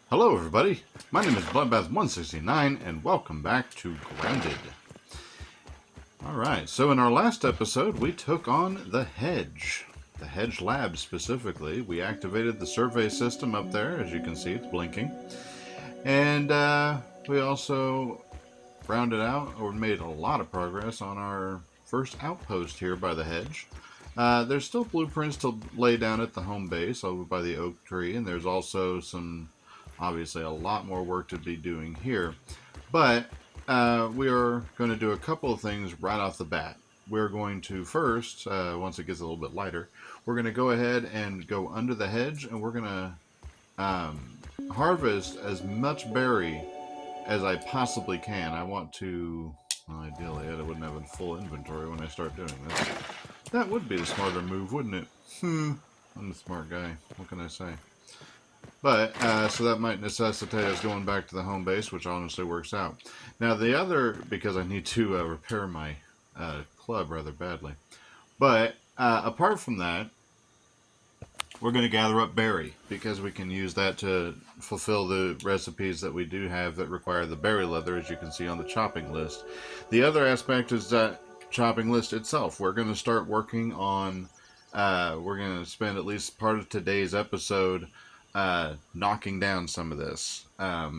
Hello everybody, my name is Bloodbath169 and welcome back to Grounded. Alright, so in our last episode we took on the Hedge lab specifically. We activated the survey system up there, as you can see it's blinking. And we also rounded out, or made a lot of progress on our first outpost here by the Hedge. There's still blueprints to lay down at the home base over by the oak tree, and there's also obviously a lot more work to be doing here. But we are going to do a couple of things right off the bat. We're going to first, once it gets a little bit lighter, we're going to go ahead and go under the hedge, and we're going to harvest as much berry as I possibly can. I want to, well, ideally I wouldn't have a full inventory when I start doing this. That would be the smarter move, wouldn't it? I'm the smart guy. What can I say? But, so that might necessitate us going back to the home base, which honestly works out. Now the other, because I need to repair my club rather badly. But, apart from that, we're going to gather up berry, because we can use that to fulfill the recipes that we do have that require the berry leather, as you can see on the chopping list. The other aspect is that chopping list itself. We're going to start working on, we're going to spend at least part of today's episode knocking down some of this. A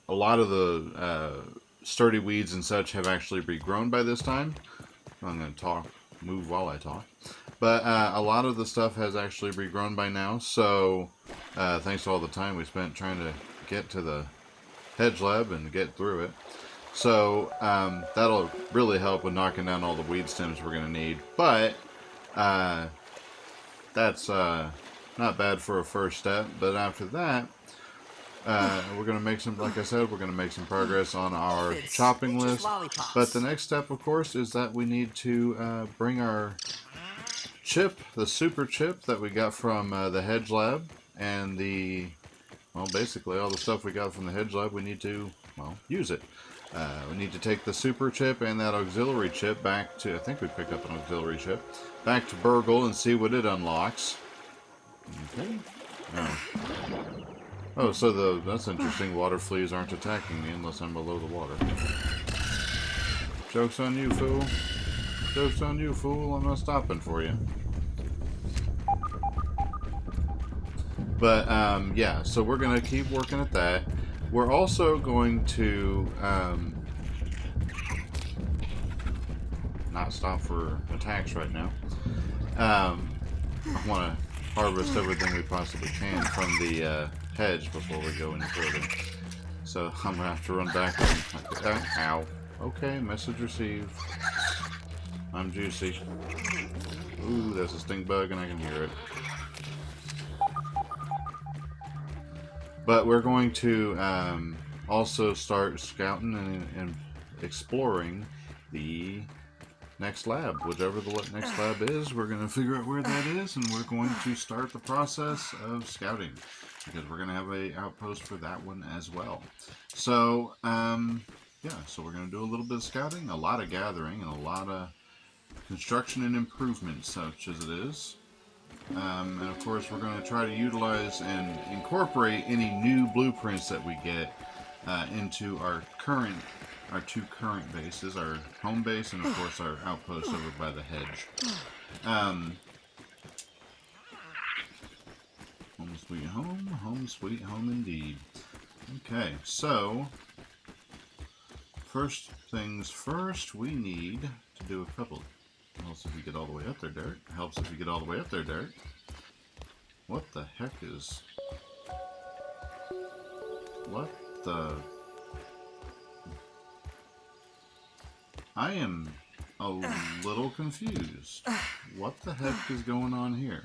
lot of the sturdy weeds and such have actually regrown by this time. I'm going to move while I talk. But a lot of the stuff has actually regrown by now, so thanks to all the time we spent trying to get to the hedge lab and get through it. So that'll really help with knocking down all the weed stems we're going to need. But that's not bad for a first step. But after that, we're going to make some, like I said, we're going to make some progress on our chopping list. But the next step, of course, is that we need to bring our chip, the super chip that we got from the hedge lab, and well, basically all the stuff we got from the hedge lab, we need to, well, use it. We need to take the super chip and that auxiliary chip back to, I think we picked up an auxiliary chip, back to Burgle and see what it unlocks. Okay. Oh, so that's interesting. Water fleas aren't attacking me unless I'm below the water. Joke's on you, fool. Joke's on you, fool. I'm not stopping for you. But, yeah, so we're going to keep working at that. We're also going to not stop for attacks right now. I want to harvest everything we possibly can from the hedge before we go any further. So I'm going to have to run back and... ow. Okay, message received. I'm juicy. Ooh, that's a stink bug and I can hear it. But we're going to also start scouting and exploring the next lab. Whichever the next lab is, we're going to figure out where that is, and we're going to start the process of scouting, because we're going to have an outpost for that one as well. So, yeah, so we're going to do a little bit of scouting, a lot of gathering, and a lot of construction and improvement, such as it is. And of course we're going to try to utilize and incorporate any new blueprints that we get into our two current bases, our home base and of course our outpost over by the hedge. Home sweet home sweet home indeed. Okay, so first things first, we need to do a couple. Helps if you get all the way up there, Derek. Helps if you get all the way up there, Derek. What the heck is... What the... I am a little confused. What the heck is going on here?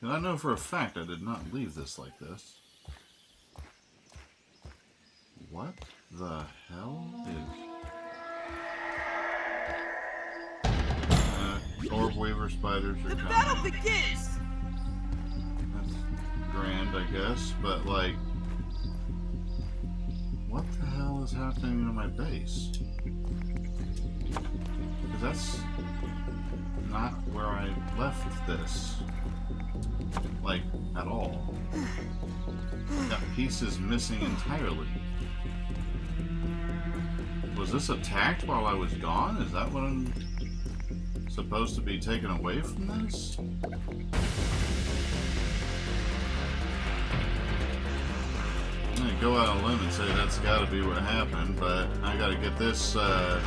And I know for a fact I did not leave this like this. What the hell is... Orb weaver spiders are coming. The battle begins! That's grand, I guess, but like... What the hell is happening to my base? Because that's not where I left this. like, at all. I've got pieces missing entirely. Was this attacked while I was gone? Is that what I'm supposed to be taken away from this? I'm gonna go out on a limb and say that's gotta be what happened, but I gotta get this, I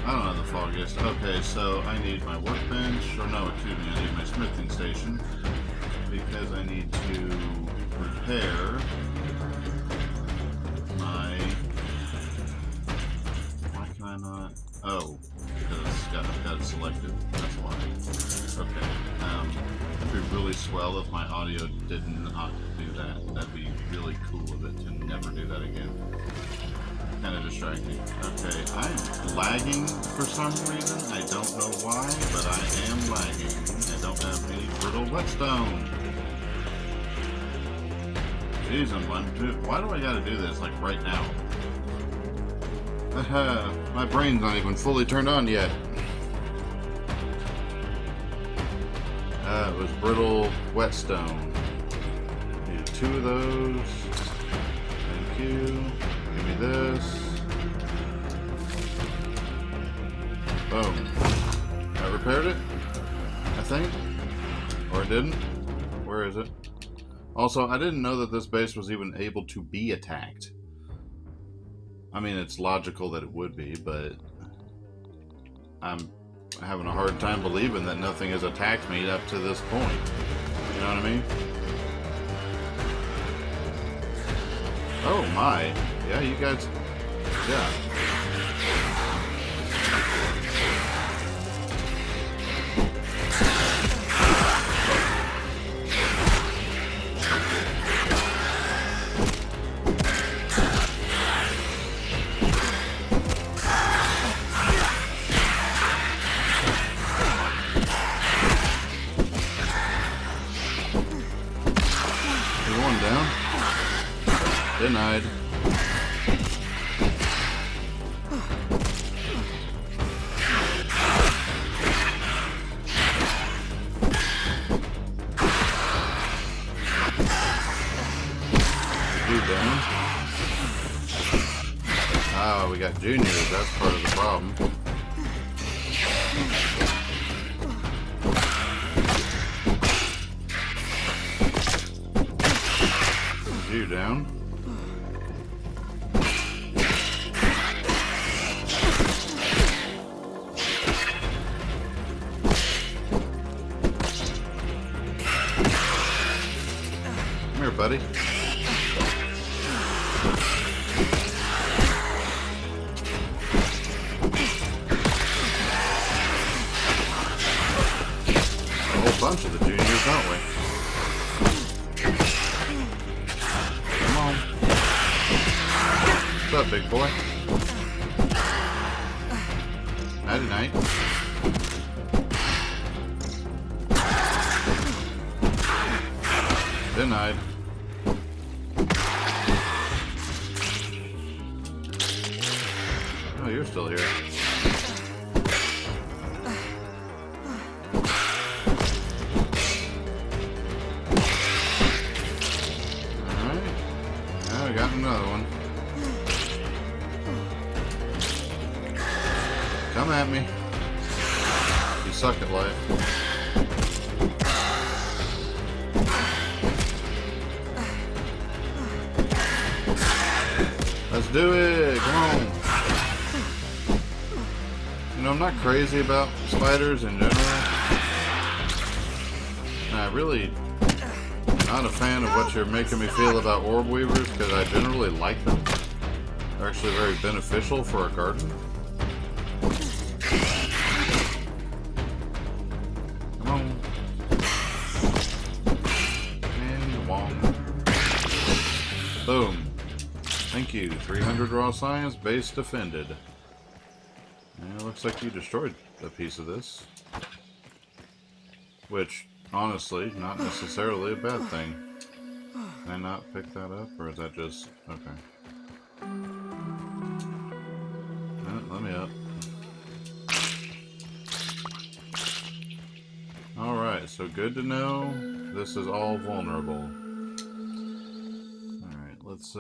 don't know the foggiest. Okay, so I need my workbench, or no, excuse me, I need my smithing station, because I need to repair my... Why can I not? Oh, because I've got it selected, that's why. Okay, it'd be really swell if my audio did not do that. That'd be really cool of it to never do that again. Kind of distracting. Okay, I'm lagging for some reason. I don't know why, but I am lagging. I don't have any brittle whetstone. Jeez, why do I gotta do this, like, right now? My brain's not even fully turned on yet. It was brittle whetstone. Need 2 of those. Thank you. Give me this. Boom. I repaired it, I think. Or it didn't. Where is it? Also, I didn't know that this base was even able to be attacked. I mean, it's logical that it would be, but I'm having a hard time believing that nothing has attacked me up to this point. You know what I mean? Oh my. Yeah, you guys... Yeah. Denied. You down? Oh, we got juniors. That's part of the problem. Is you down? Buddy. A whole bunch of the juniors, don't we? Come on. What's up, big boy? Nighty night. Denied. Oh, you're still here. Alright. Now I got another one. Come at me. You suck at life. Let's do it! Come on! You know, I'm not crazy about spiders in general. And I really am not a fan of what you're making me feel about orb weavers, because I generally like them. They're actually very beneficial for a garden. Come on. And wong. Boom. Thank you. 300 raw science, base defended. And it looks like you destroyed a piece of this. Which, honestly, not necessarily a bad thing. Can I not pick that up, or is that just... Okay. Let me up. so good to know this is all vulnerable. Alright, let's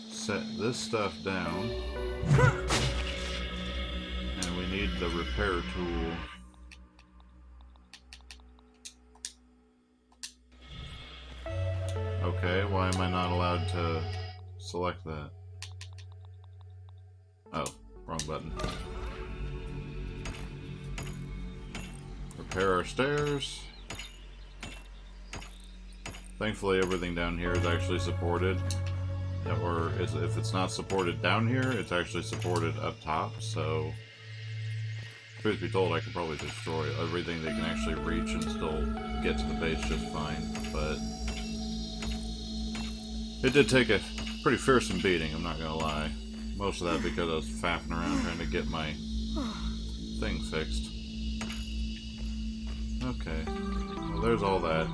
set this stuff down. And we need the repair tool. Okay, why am I not allowed to select that? Oh, wrong button. Repair our stairs. Thankfully, everything down here is actually supported. Or if it's not supported down here, it's actually supported up top, so... Truth be told, I could probably destroy everything they can actually reach and still get to the base just fine, but... It did take a pretty fearsome beating, I'm not gonna lie. Most of that because I was faffing around trying to get my thing fixed. Okay, well there's all that.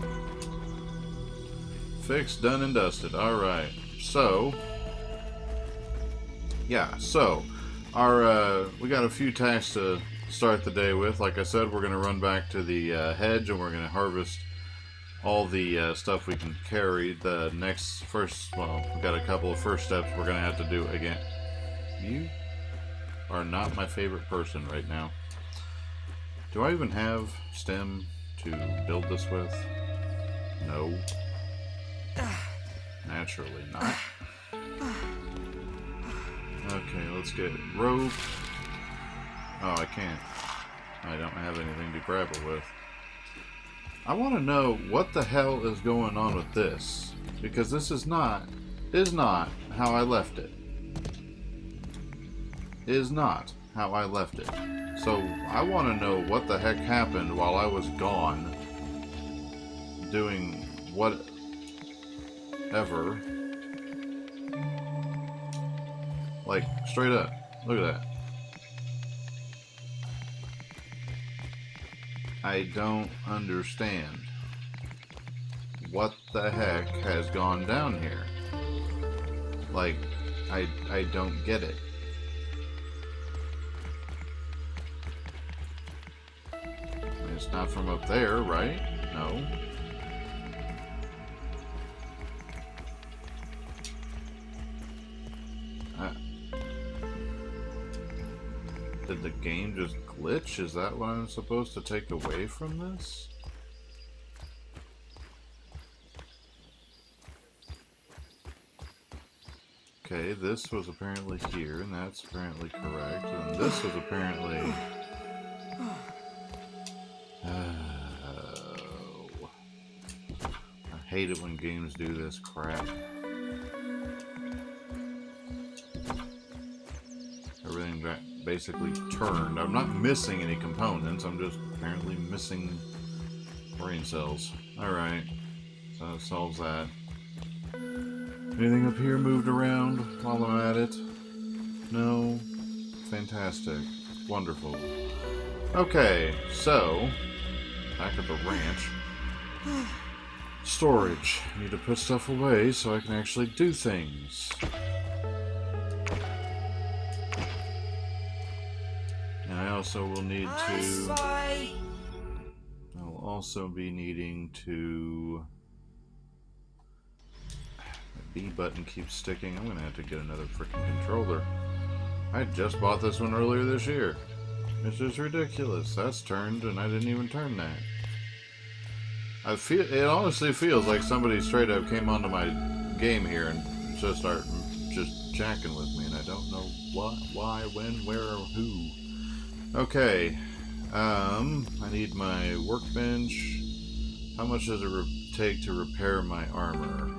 Fixed, done, and dusted. Alright, so... Yeah, so... we got a few tasks to start the day with. Like I said, we're going to run back to the hedge and we're going to harvest all the stuff we can carry. Well, we've got a couple of first steps we're going to have to do again. You are not my favorite person right now. Do I even have stem to build this with? No. Naturally not. Okay, let's get rope. Oh, I can't. I don't have anything to grab it with. I want to know what the hell is going on with this. Because this is not how I left it. Is not how I left it. So, I want to know what the heck happened while I was gone. Doing whatever. Like, straight up. Look at that. I don't understand. What the heck has gone down here? Like, I don't get it. It's not from up there, right? No. Did the game just glitch? Is that what I'm supposed to take away from this? Okay, this was apparently here, and that's apparently correct, and this was apparently... Oh. I hate it when games do this crap. Everything got basically turned. I'm not missing any components, I'm just apparently missing brain cells. Alright, so that solves that. Anything up here moved around while I'm at it? No? Fantastic. Wonderful. Okay, so, back at the ranch. Storage. I need to put stuff away so I can actually do things. And I also will need to... I'll also be needing to... The B button keeps sticking. I'm going to have to get another freaking controller. I just bought this one earlier this year. It's just ridiculous. That's turned and I didn't even turn that. It honestly feels like somebody straight up came onto my game here and just started just jacking with me, and I don't know what, why, when, where, or who. Okay, I need my workbench. How much does it take to repair my armor?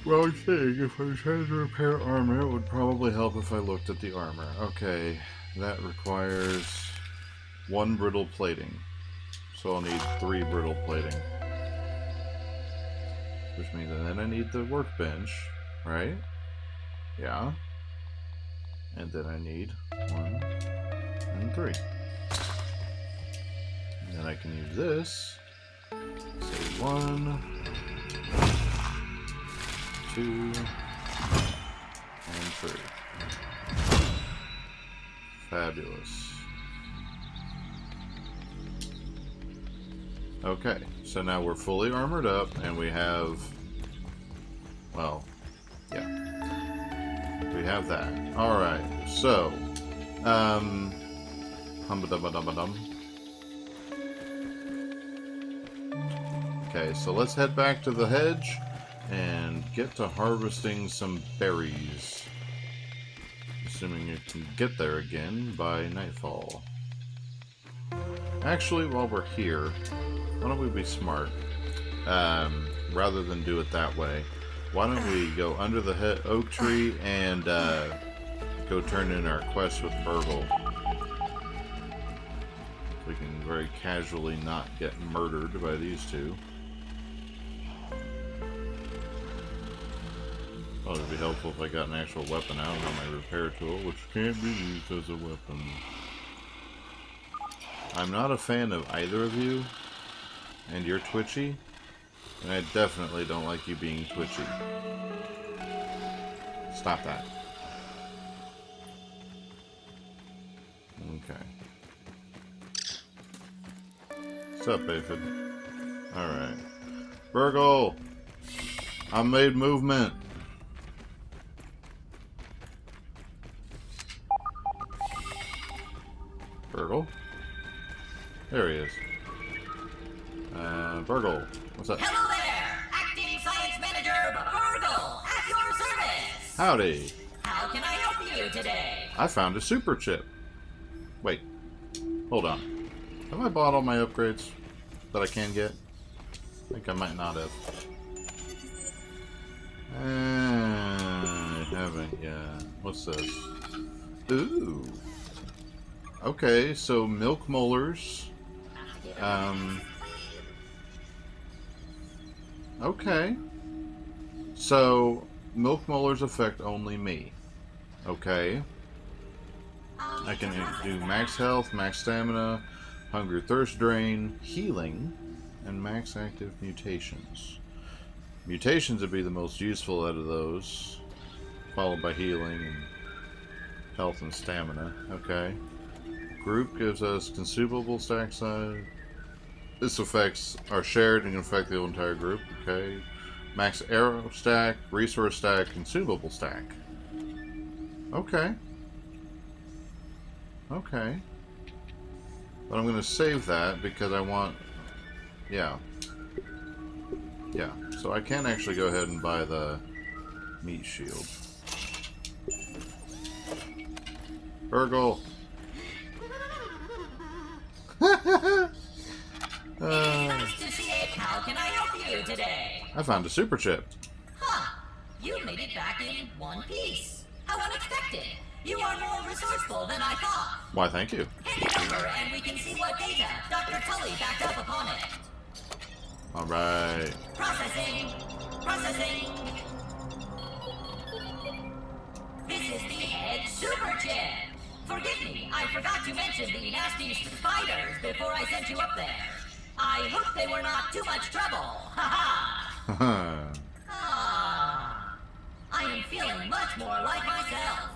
Wrong thing. If I was trying to repair armor, it would probably help if I looked at the armor. Okay, that requires 1 brittle plating. So I'll need 3 brittle plating. Which means then I need the workbench, right? Yeah. And then I need 1 and 3. And then I can use this. Say 1, 2, tree. Fabulous. Okay, so now we're fully armored up, and we have, well, yeah, we have that. All right, so, okay, so let's head back to the hedge and get to harvesting some berries. Assuming you can get there again by nightfall. Actually, while we're here, why don't we be smart? Rather than do it that way, why don't we go under the oak tree and go turn in our quest with Burgle. We can very casually not get murdered by these two. Oh, it'd be helpful if I got an actual weapon out on my repair tool, which can't be used as a weapon. I'm not a fan of either of you, and you're twitchy, and I definitely don't like you being twitchy. Stop that. Okay. What's up, Aphid? Alright. Burgle! I made movement! Burgle? There he is. Burgle, what's up? Hello there! Acting Science Manager Burgle, at your service! Howdy! How can I help you today? I found a super chip. Wait. Hold on. Have I bought all my upgrades that I can get? I think I might not have. I haven't yet. What's this? Ooh. Okay, so milk molars. Okay. So, milk molars affect only me. Okay. I can do max health, max stamina, hunger, thirst drain, healing, and max active mutations. Mutations would be the most useful out of those, followed by healing and health and stamina. Okay. Group gives us consumable stack size. This effects are shared and can affect the entire group. Okay. Max arrow stack, resource stack, consumable stack. Okay. Okay. But I'm going to save that because I want... Yeah. Yeah. So I can actually go ahead and buy the meat shield. Burgle! Nice to see it. How can I help you today? I found a super chip. Huh. You made it back in one piece. How unexpected. You are more resourceful than I thought. Why, thank you. Hand it over and we can see what data Dr. Tully backed up upon it. Alright. Processing. Processing. This is the Edge Super Chip. Forgive me, I forgot to mention the nasty spiders before I sent you up there. I hope they were not too much trouble. Ha ha. I am feeling much more like myself.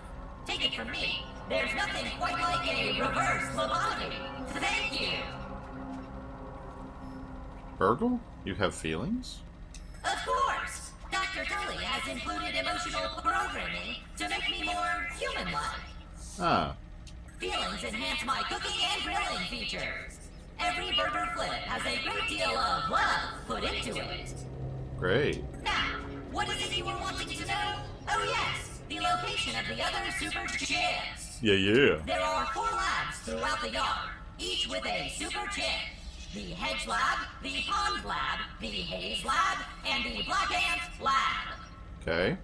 Take it from me, there's nothing quite like a reverse lobotomy. Thank you. Burgle? You have feelings? Of course. Dr. Tully has included emotional programming to make me more human-like. Ah. Feelings enhance my cooking and grilling features. Every burger flip has a great deal of love put into it. Great. Now, what is it you were wanting to know? Oh yes, the location of the other super chips. Yeah. There are 4 labs throughout the yard, each with a super chip. The Hedge Lab, the Pond Lab, the Haze Lab, and the Black Ant Lab. Okay.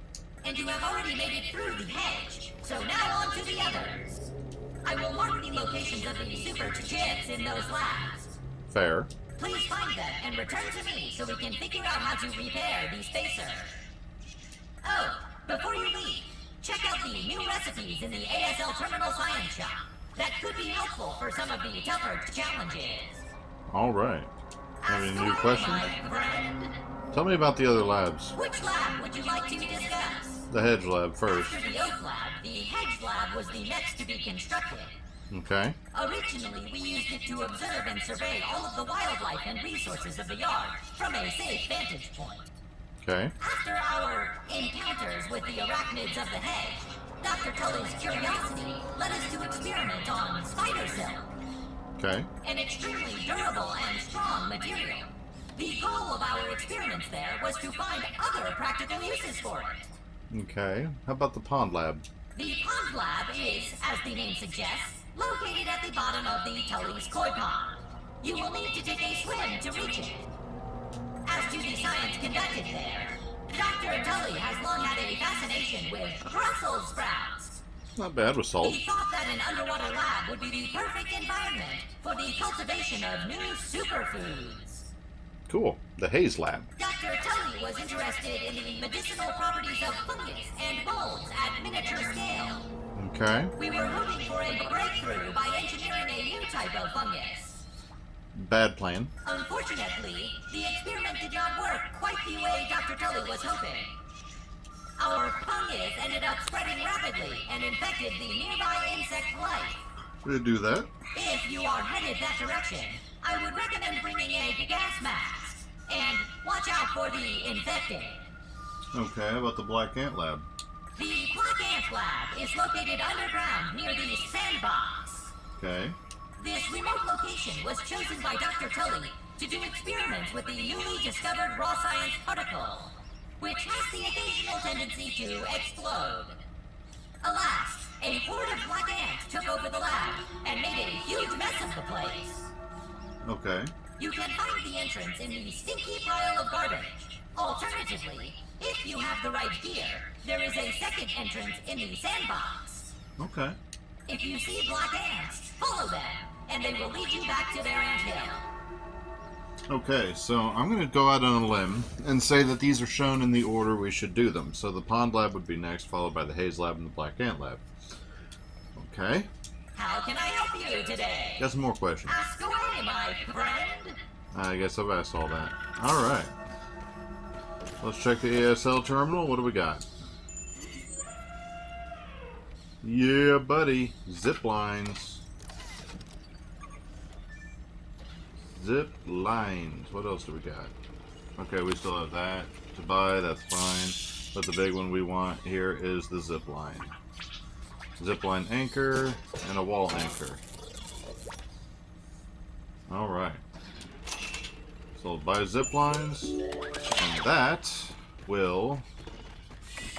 And you have already made it through the hedge, so now on to the others. I will mark the locations of the super chips in those labs. Fair. Please find them and return to me so we can figure out how to repair the spacer. Oh, before you leave, check out the new recipes in the ASL Terminal Science Shop. That could be helpful for some of the tougher challenges. Alright. Have any new questions? My friend. Tell me about the other labs. Which lab would you like to discuss? the hedge lab first. After the oak lab, the hedge lab was the next to be constructed. Okay. Originally, we used it to observe and survey all of the wildlife and resources of the yard from a safe vantage point. Okay. After our encounters with the arachnids of the hedge, Dr. Tully's curiosity led us to experiment on spider silk, Okay. an extremely durable and strong material. The goal of our experiments there was to find other practical uses for it. Okay. How about the pond lab? The pond lab is, as the name suggests, located at the bottom of the Tully's koi pond. You will need to take a swim to reach it. As to the science conducted there, Dr. Tully has long had a fascination with Brussels sprouts. Not bad with salt. He thought that an underwater lab would be the perfect environment for the cultivation of new superfoods. Cool. The haze lab. Dr. Tully was interested in the medicinal properties of fungus and molds at miniature scale. Okay. We were hoping for a breakthrough by engineering a new type of fungus. Bad plan. Unfortunately, the experiment did not work quite the way Dr. Tully was hoping. Our fungus ended up spreading rapidly and infected the nearby insect life. We do that. If you are headed that direction, I would recommend bringing a gas mask and watch out for the infected. Okay. How about the black ant lab? The Black Ant Lab is located underground near the sandbox. Okay. This remote location was chosen by Dr. Tully to do experiments with the newly discovered raw science particle, which has the occasional tendency to explode. Alas, a horde of black ants took over the lab and made a huge mess of the place. Okay. You can find the entrance in the stinky pile of garbage. Alternatively, if you have the right gear, there is a second entrance in the sandbox. Okay. If you see black ants, follow them, and they will lead you back to their anthill. Okay, so I'm going to go out on a limb and say that these are shown in the order we should do them. So the pond lab would be next, followed by the haze lab and the black ant lab. Okay. How can I help you today? Got some more questions. Ask away, my friend. I guess I've asked all that. All right. Let's check the ASL terminal. What do we got? Yeah, buddy. Zip lines. Zip lines. What else do we got? Okay, we still have that to buy. That's fine. But the big one we want here is the zip line. Zip line anchor and a wall anchor. All right. So buy zip lines, and that will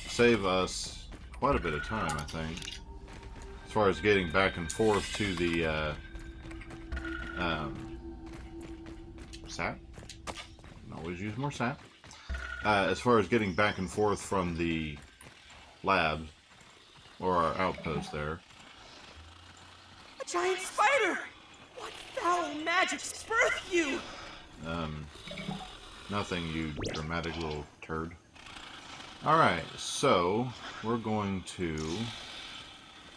save us quite a bit of time, I think, as far as getting back and forth to the sap. You can always use more sap. As far as getting back and forth from the lab or our outpost there. A giant spider! What foul magic birthed you? Nothing, you dramatic little turd. Alright, so we're going to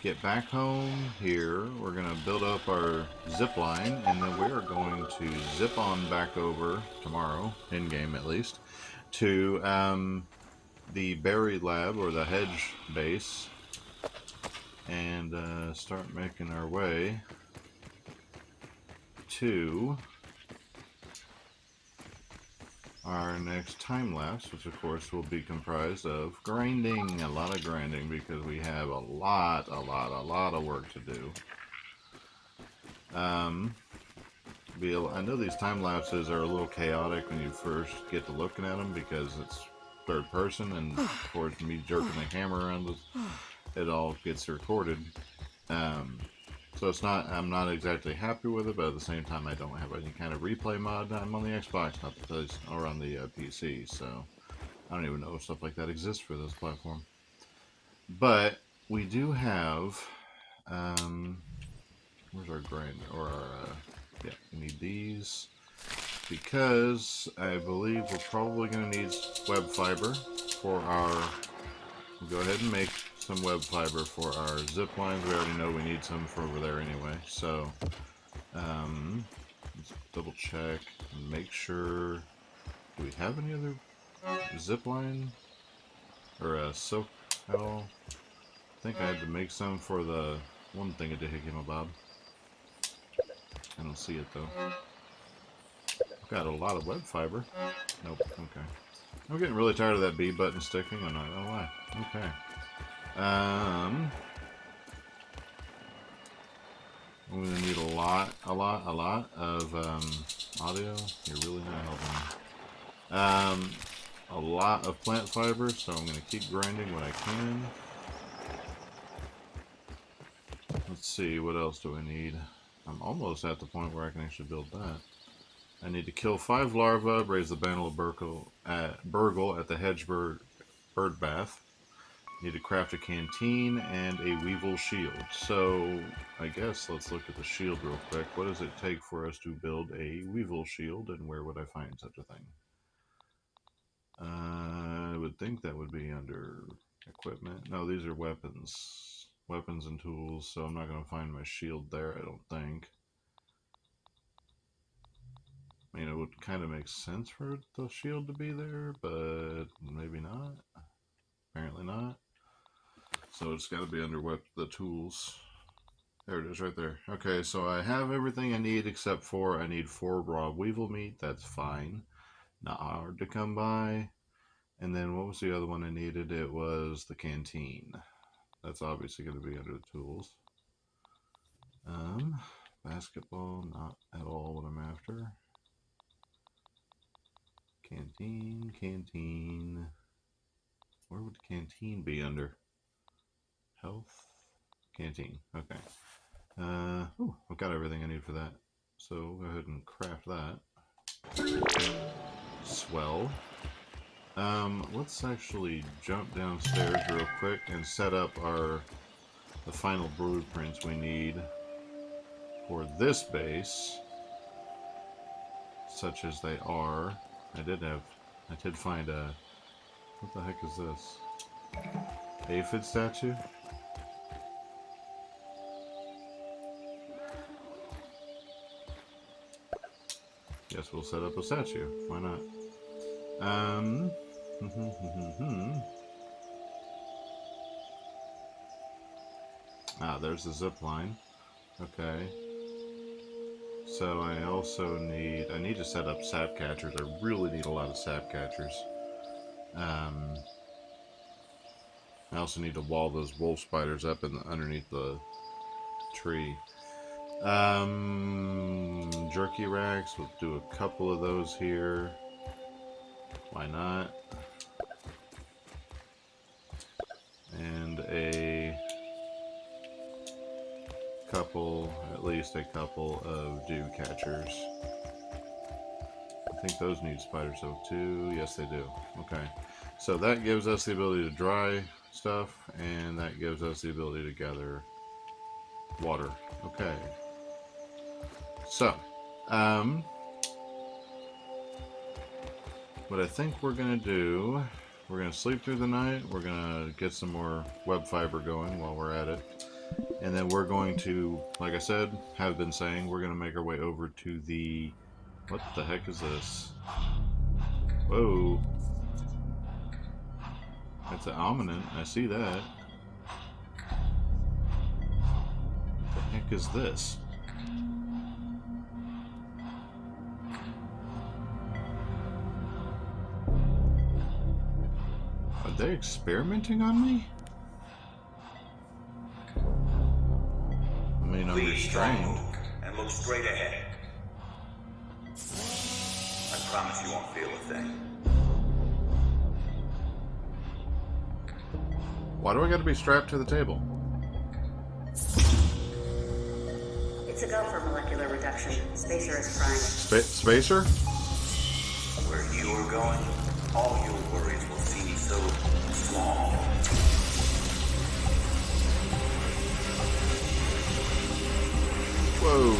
get back home here. We're going to build up our zip line, and then we're going to zip on back over tomorrow, in-game at least, to the berry lab, or the hedge base, and start making our way to our next time lapse, which of course will be comprised of grinding, a lot of grinding, because we have a lot of work to do. I know these time lapses are a little chaotic when you first get to looking at them, because it's third person, and of course me jerking the camera around, it all gets recorded. So it's not, I'm not exactly happy with it, but at the same time I don't have any kind of replay mod. I'm on the Xbox, not the place, or on the PC, so I don't even know if stuff like that exists for this platform. But we do have, where's our grind, or our, yeah, we need these, because I believe we're probably going to need web fiber for our, we'll go ahead and make some web fiber for our zip lines. We already know we need some for over there anyway, so let's double check and make sure. Do we have any other zip line or silk at all. I think I had to make some for the one thing at Dehikimobob. I don't see it though. Got a lot of web fiber. Nope. Okay. I'm getting really tired of that B button sticking. I'm not gonna lie. Okay. I'm gonna need a lot of audio. You're really not helping me. A lot of plant fiber, so I'm gonna keep grinding what I can. Let's see, what else do I need? I'm almost at the point where I can actually build that. I need to kill 5 larvae, raise the bandle of burgle at the hedge bird bath. Need to craft a canteen and a weevil shield. So I guess let's look at the shield real quick. What does it take for us to build a weevil shield, and where would I find such a thing? I would think that would be under equipment. No, these are weapons. Weapons and tools, so I'm not going to find my shield there, I don't think. I mean, it would kind of make sense for the shield to be there, but maybe not. Apparently not. So it's got to be under the tools. There it is right there. Okay, so I have everything I need except for I need 4 raw weevil meat. That's fine. Not hard to come by. And then what was the other one I needed? It was the canteen. That's obviously going to be under the tools. Basketball, not at all what I'm after. Canteen. Where would the canteen be under? Health? Canteen. Okay. I've got everything I need for that. So we'll go ahead and craft that. Swell. Let's actually jump downstairs real quick and set up the final blueprints we need for this base, such as they are. I did find a, what the heck is this? Aphid statue? Guess we'll set up a statue. Why not? There's the zip line. Okay. So I also need to set up sap catchers. I really need a lot of sap catchers. I also need to wall those wolf spiders up underneath the tree. Jerky racks, we'll do a couple of those here. Why not? And at least a couple of dew catchers. I think those need spider soap too. Yes, they do. Okay. So that gives us the ability to dry stuff, and that gives us the ability to gather water. Okay. So, what I think we're going to do, we're going to sleep through the night, we're going to get some more web fiber going while we're at it, and then we're going to, like I said, have been saying, we're going to make our way over to the, what the heck is this? Whoa. That's an ominent, I see that. What the heck is this? Are they experimenting on me? I mean, I'm restrained. And look straight ahead. I promise you won't feel a thing. Why do I gotta be strapped to the table? It's a go for molecular reduction. Spacer is prime. Spacer? Where you are going, all your worries will seem so small. Whoa.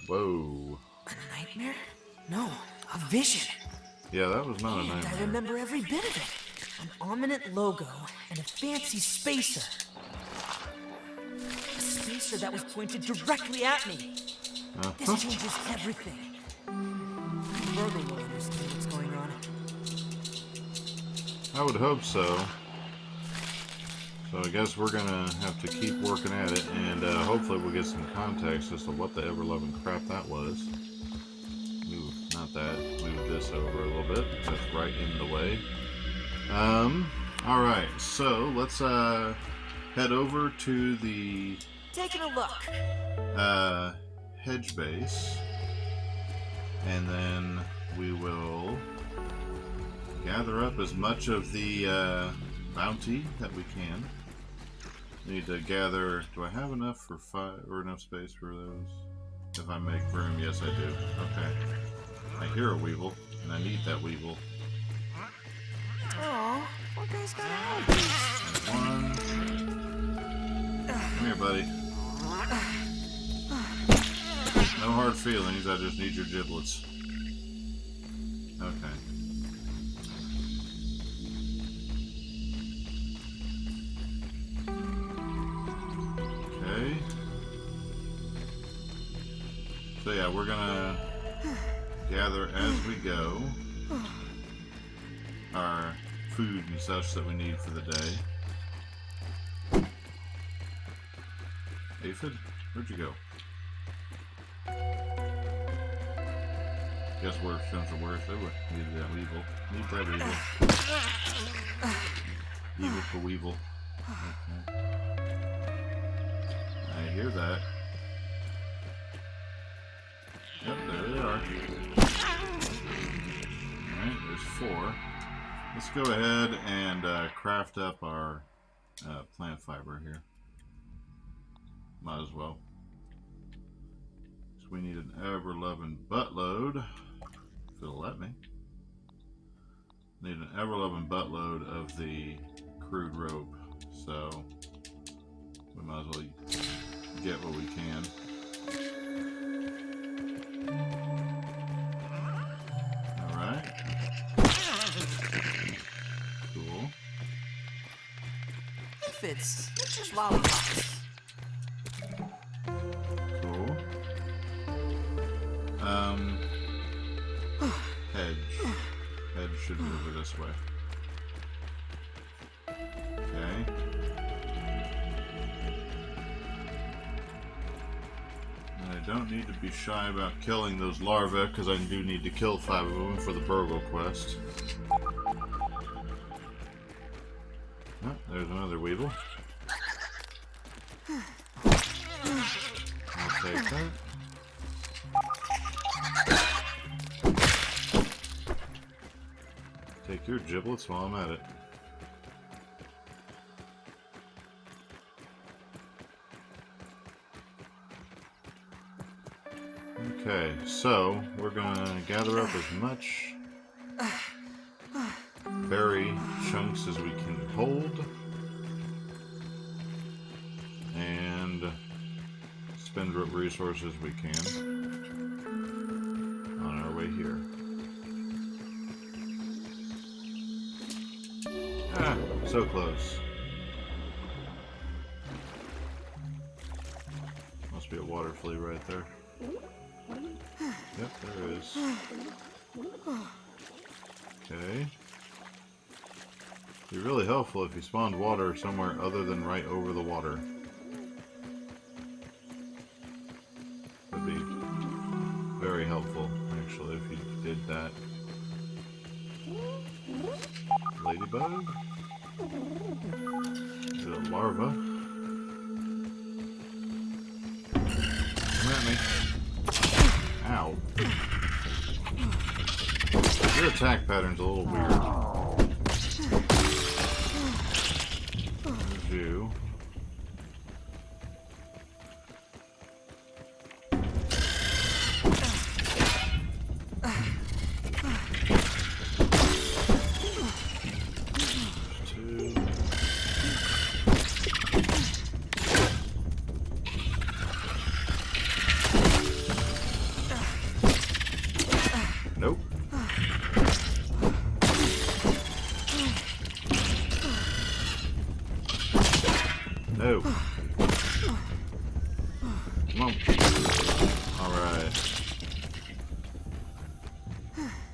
Whoa. A nightmare? No, a vision. Yeah, that was not a And I nightmare. remember every bit of it. An ominous logo and a fancy spacer. A spacer that was pointed directly at me. This changes everything. Virgo will understand what's going on. I would hope so. So I guess we're gonna have to keep working at it, and hopefully we'll get some context as to what the ever-loving crap that was. Move, not that. Move this over a little bit. That's right in the way. Alright, so let's head over to the Taking a look. hedge base, and then we will gather up as much of the bounty that we can. Need to gather. Do I have enough for 5 or enough space for those? If I make room, yes I do. Okay. I hear a weevil, and I need that weevil. Oh, what guy's got allergies? One. Come here, buddy. No hard feelings. I just need your giblets. Okay. Okay. So yeah, we're gonna gather as we go our food and such that we need for the day. Aphid, where'd you go? Guess worse comes to worse. Oh, need that weevil. Need that weevil. Evil for weevil. Okay. I hear that. Yep, there they are. Alright, there's 4. Let's go ahead and craft up our plant fiber here. Might as well. So we need an ever-loving buttload. If it'll let me. Need an ever-loving buttload of the crude rope. So we might as well get what we can. Alright. Cool. Aphids, they're just lollipops. Cool. Hedge. Hedge should move it this way. Okay. And I don't need to be shy about killing those larvae, because I do need to kill 5 of them for the burgle quest. Oh, there's another weevil. I'll take that. Take your giblets while I'm at it. Okay, so we're gonna gather up as much berry chunks as we can hold and spend what resources we can on our way here. Ah, so close. Must be a water flea right there. Yep, there is. Okay. It'd be really helpful if you spawned water somewhere other than right over the water. That'd be very helpful, actually, if you did that. Ladybug? There's a larva. Come at me. Ow. Your attack pattern's a little weird. There's you.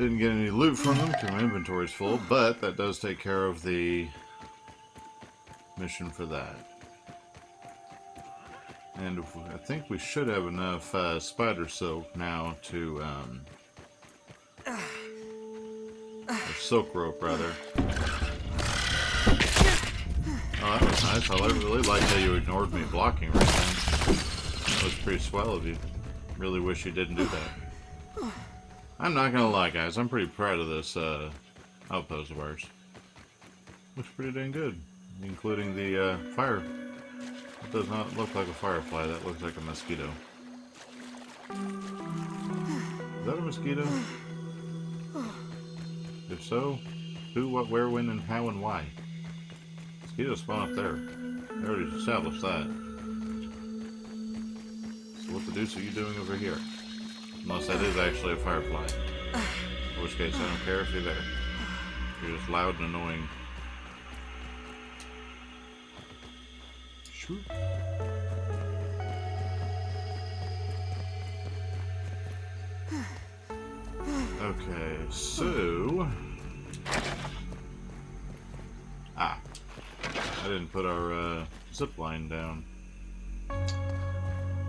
Didn't get any loot from them because my inventory's full, but that does take care of the mission for that. And I think we should have enough spider silk now to, or silk rope rather. Oh, that was nice. I really liked how you ignored me blocking right then. That was pretty swell of you. Really wish you didn't do that. I'm not gonna lie, guys. I'm pretty proud of this outpost of ours. Looks pretty dang good, including the fire. It does not look like a firefly. That looks like a mosquito. Is that a mosquito? If so, who, what, where, when, and how, and why? Mosquitoes spawn up there. We already established that. So what the deuce are you doing over here? Unless that is actually a firefly. In which case, I don't care if you're there. You're just loud and annoying. Shoot. Okay, so... I didn't put our zip line down.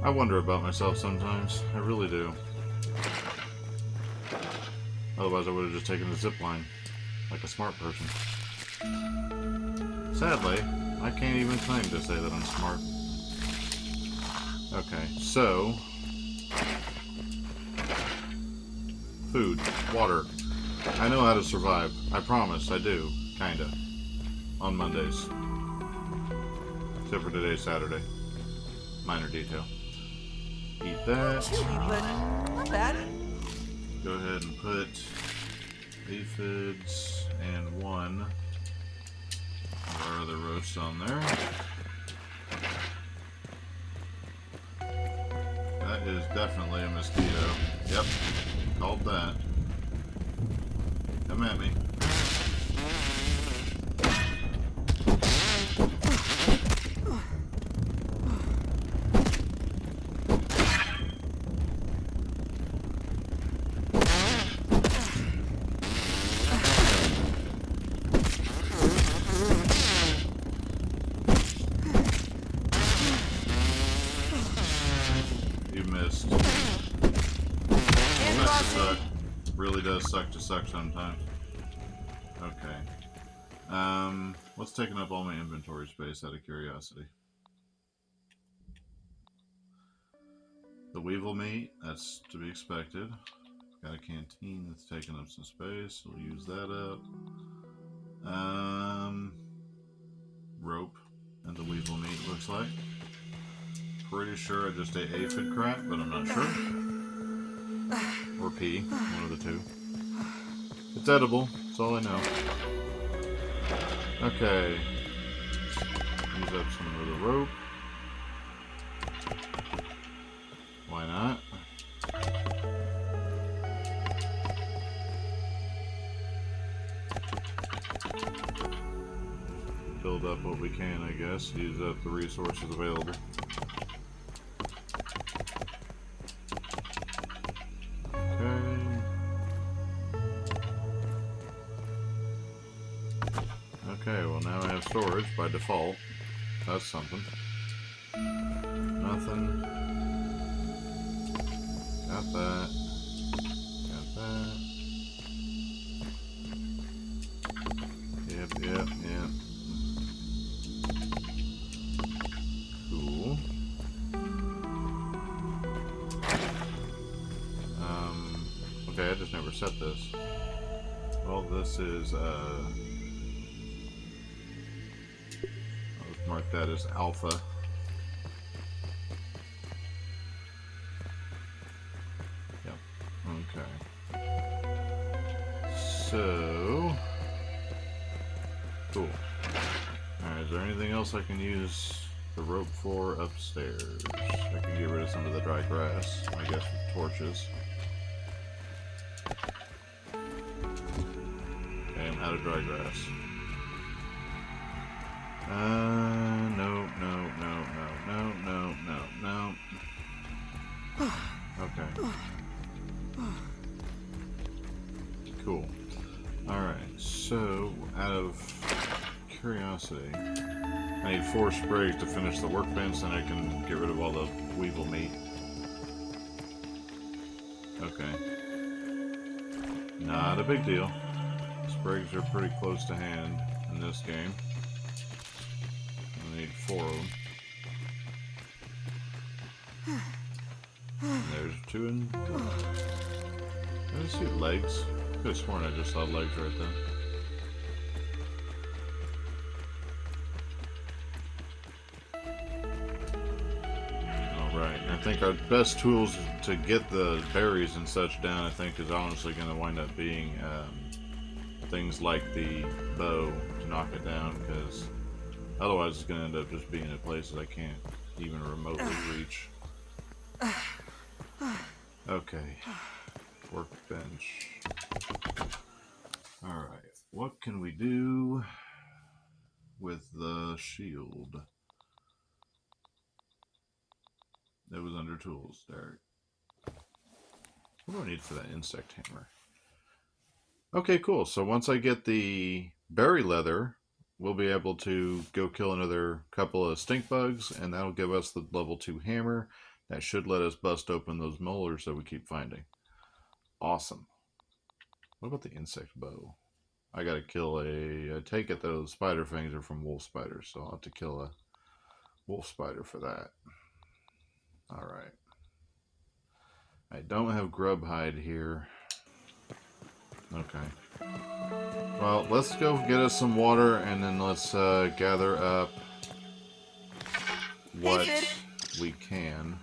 I wonder about myself sometimes. I really do. Otherwise I would have just taken the zip line. Like a smart person. Sadly, I can't even claim to say that I'm smart. Okay, so... food. Water. I know how to survive. I promise, I do. Kinda. On Mondays. Except for today's Saturday. Minor detail. Eat that. Chili, but not bad. Go ahead and put aphids and one of our other roasts on there. That is definitely a mosquito. Yep, called that. Come at me. You missed. That suck. Really does suck to suck sometimes. Okay. What's taking up all my inventory space out of curiosity? The weevil meat, that's to be expected. Got a canteen that's taking up some space, we'll use that up. Rope and the weevil meat looks like. Pretty sure I just ate aphid crap, but I'm not sure. Or pea, one of the two. It's edible, that's all I know. Okay. Use up some of the rope. Why not? Build up what we can, I guess. Use up the resources available. Okay, well now I have storage by default. That's something. Nothing. Got that. Got that. Yep. Cool. Okay, I just never set this. Well, this is, I'll mark that as alpha. Yep. Okay. So, cool. Alright, is there anything else I can use the rope for upstairs? I can get rid of some of the dry grass, I guess, with torches. Okay, I'm out of dry grass. No. Okay. Cool. Alright, so out of curiosity, I need 4 sprigs to finish the workbench, then I can get rid of all the weevil meat. Okay. Not a big deal. Sprigs are pretty close to hand in this game. I need 4 of them. And there's 2 in... I see legs. Could have sworn I just saw legs right there. Alright, I think our best tools to get the berries and such down, I think, is honestly going to wind up being things like the bow to knock it down, because otherwise it's going to end up just being in places I can't even remotely reach. Okay. Workbench. Alright, what can we do with the shield? It was under tools, Derek. What do I need for that insect hammer? Okay, cool. So once I get the berry leather, we'll be able to go kill another couple of stink bugs, and that'll give us the level 2 hammer. That should let us bust open those molars that we keep finding. Awesome. What about the insect bow? I gotta kill I take it those spider fangs are from wolf spiders, so I'll have to kill a wolf spider for that. Alright. I don't have grub hide here. Okay. Well, let's go get us some water, and then let's gather up what we can.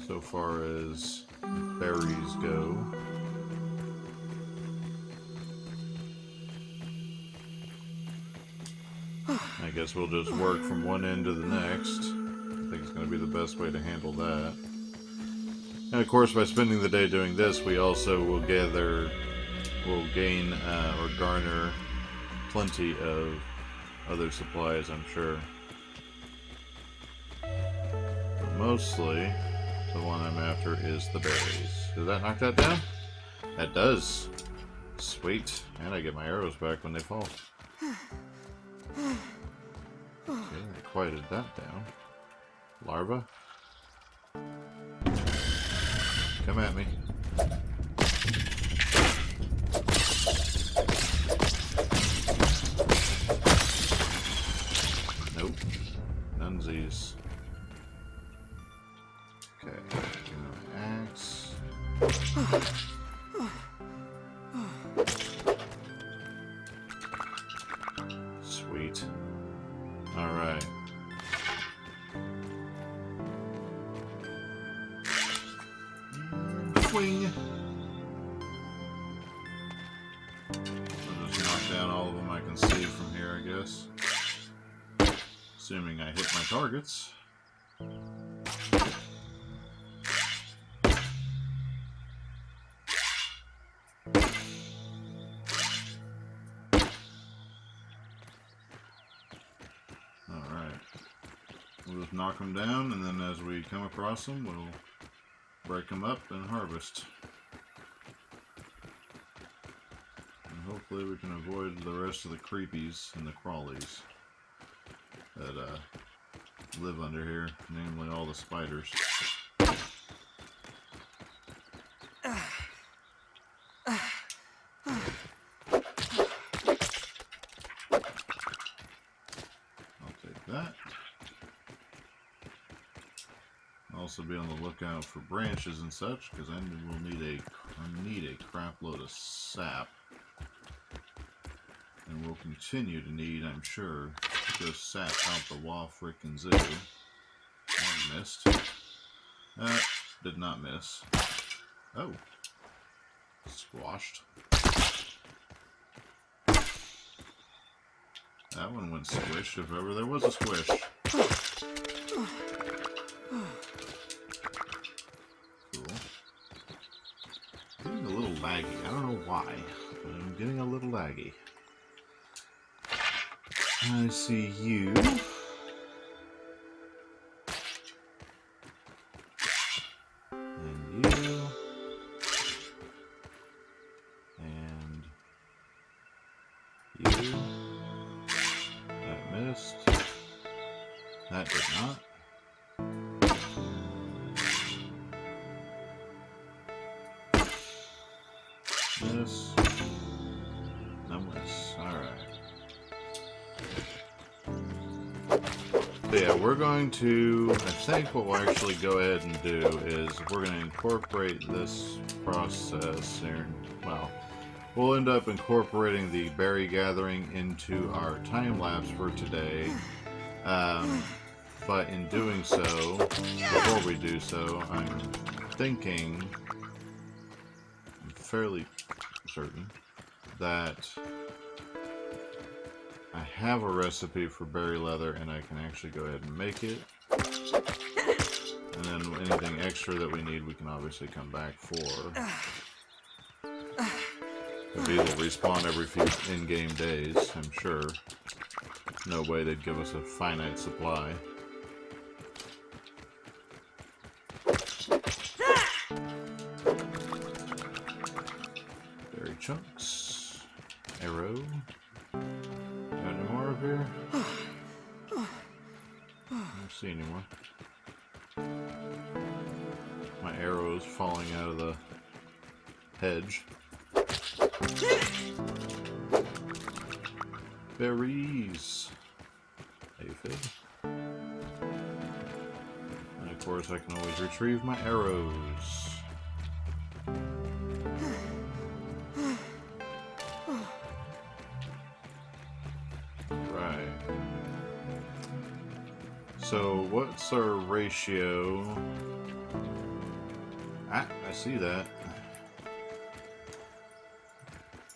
So far as berries go. I guess we'll just work from one end to the next. I think it's going to be the best way to handle that. And of course, by spending the day doing this, we also will gain or garner plenty of other supplies, I'm sure. But mostly, the one I'm after is the berries. Did that knock that down? That does. Sweet. And I get my arrows back when they fall. Okay, I quieted that down. Larva? Come at me. Nope. Nunsies. Okay, give me my axe. Sweet. Alright. Swing! I'll just knock down all of them I can see from here, I guess. Assuming I hit my targets. We'll just knock them down, and then as we come across them, we'll break them up and harvest. And hopefully we can avoid the rest of the creepies and the crawlies that live under here, namely all the spiders. I'll take that. Also be on the lookout for branches and such, because I will need a crap load of sap, and we'll continue to need, I'm sure, to go sap out the wall frickin' zoo. I missed. Did not miss. Oh, squashed. That one went squish, if ever there was a squish. Getting a little laggy. I don't know why, but I'm getting a little laggy. I see you. That did not. This. No miss. Alright. So yeah, we're going to, I think what we'll actually go ahead and do is we're going to incorporate this process here. Well, we'll end up incorporating the berry gathering into our time lapse for today. But in doing so, before we do so, I'm thinking, I'm fairly certain that I have a recipe for berry leather and I can actually go ahead and make it. And then anything extra that we need, we can obviously come back for. These will respawn every few in-game days, I'm sure. No way they'd give us a finite supply. Berry chunks. Arrow. Got any more up here? I don't see any more. My arrow is falling out of the hedge. Berries. Aphid. And of course I can always retrieve my arrows. Right. So what's our ratio? Ah, I see that.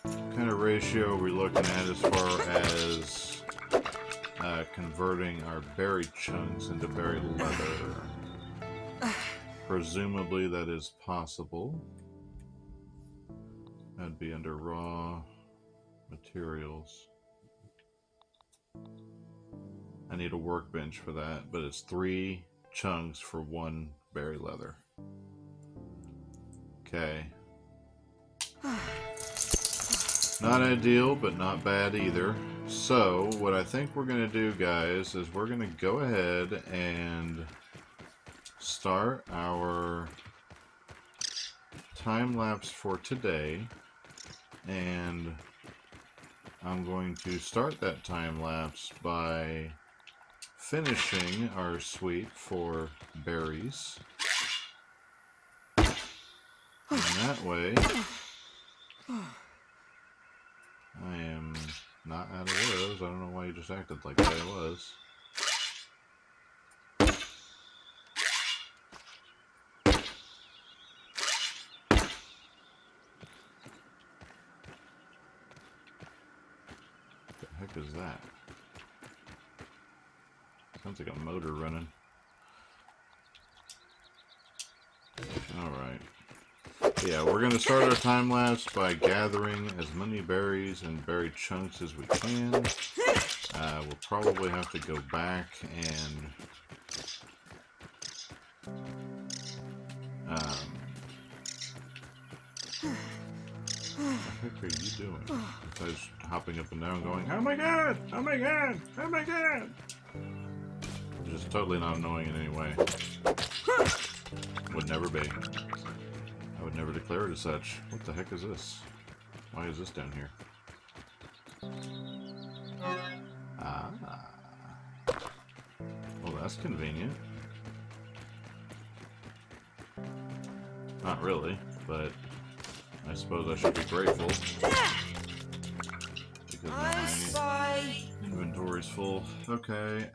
What kind of ratio are we looking at as far as converting our berry chunks into berry leather? Presumably that is possible. That'd be under raw materials. I need a workbench for that, but it's 3 chunks for 1 berry leather. Okay. Not ideal, but not bad either. So, what I think we're going to do, guys, is we're going to go ahead and start our time lapse for today. And I'm going to start that time lapse by finishing our suite for berries. And that way, I am not out of arrows. I don't know why you just acted like I was. What the heck is that? Sounds like a motor running. Alright. Yeah, we're going to start our time lapse by gathering as many berries and berry chunks as we can. We'll probably have to go back and what the heck are you doing? Besides hopping up and down going, oh my god! Oh my god! Oh my god! Which is totally not annoying in any way. Would never be. I would never declare it as such. What the heck is this? Why is this down here? Ah. Well, that's convenient. Not really, but I suppose I should be grateful. Because my inventory's full. Okay,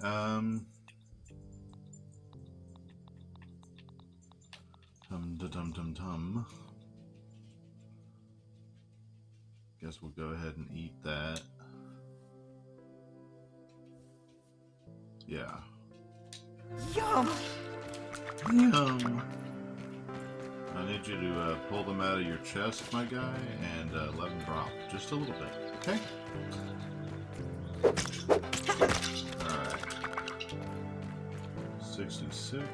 Tum-da-tum-tum-tum. Guess we'll go ahead and eat that. Yeah. Yum! Yum! I need you to pull them out of your chest, my guy, and let them drop just a little bit, okay? Alright. 66.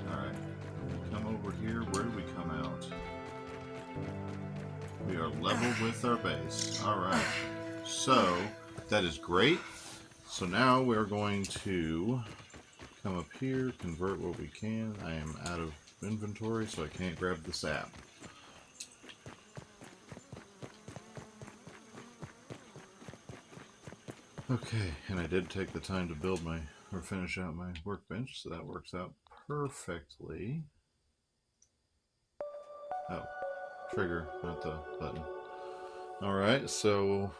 Alright. Come over here. Where do we come out? We are level with our base. Alright. So, that is great. So now we're going to come up here, convert what we can. I am out of inventory, so I can't grab the sap. Okay, and I did take the time to build my, or finish out my workbench, so that works out perfectly. Oh, trigger, not the button. Alright, so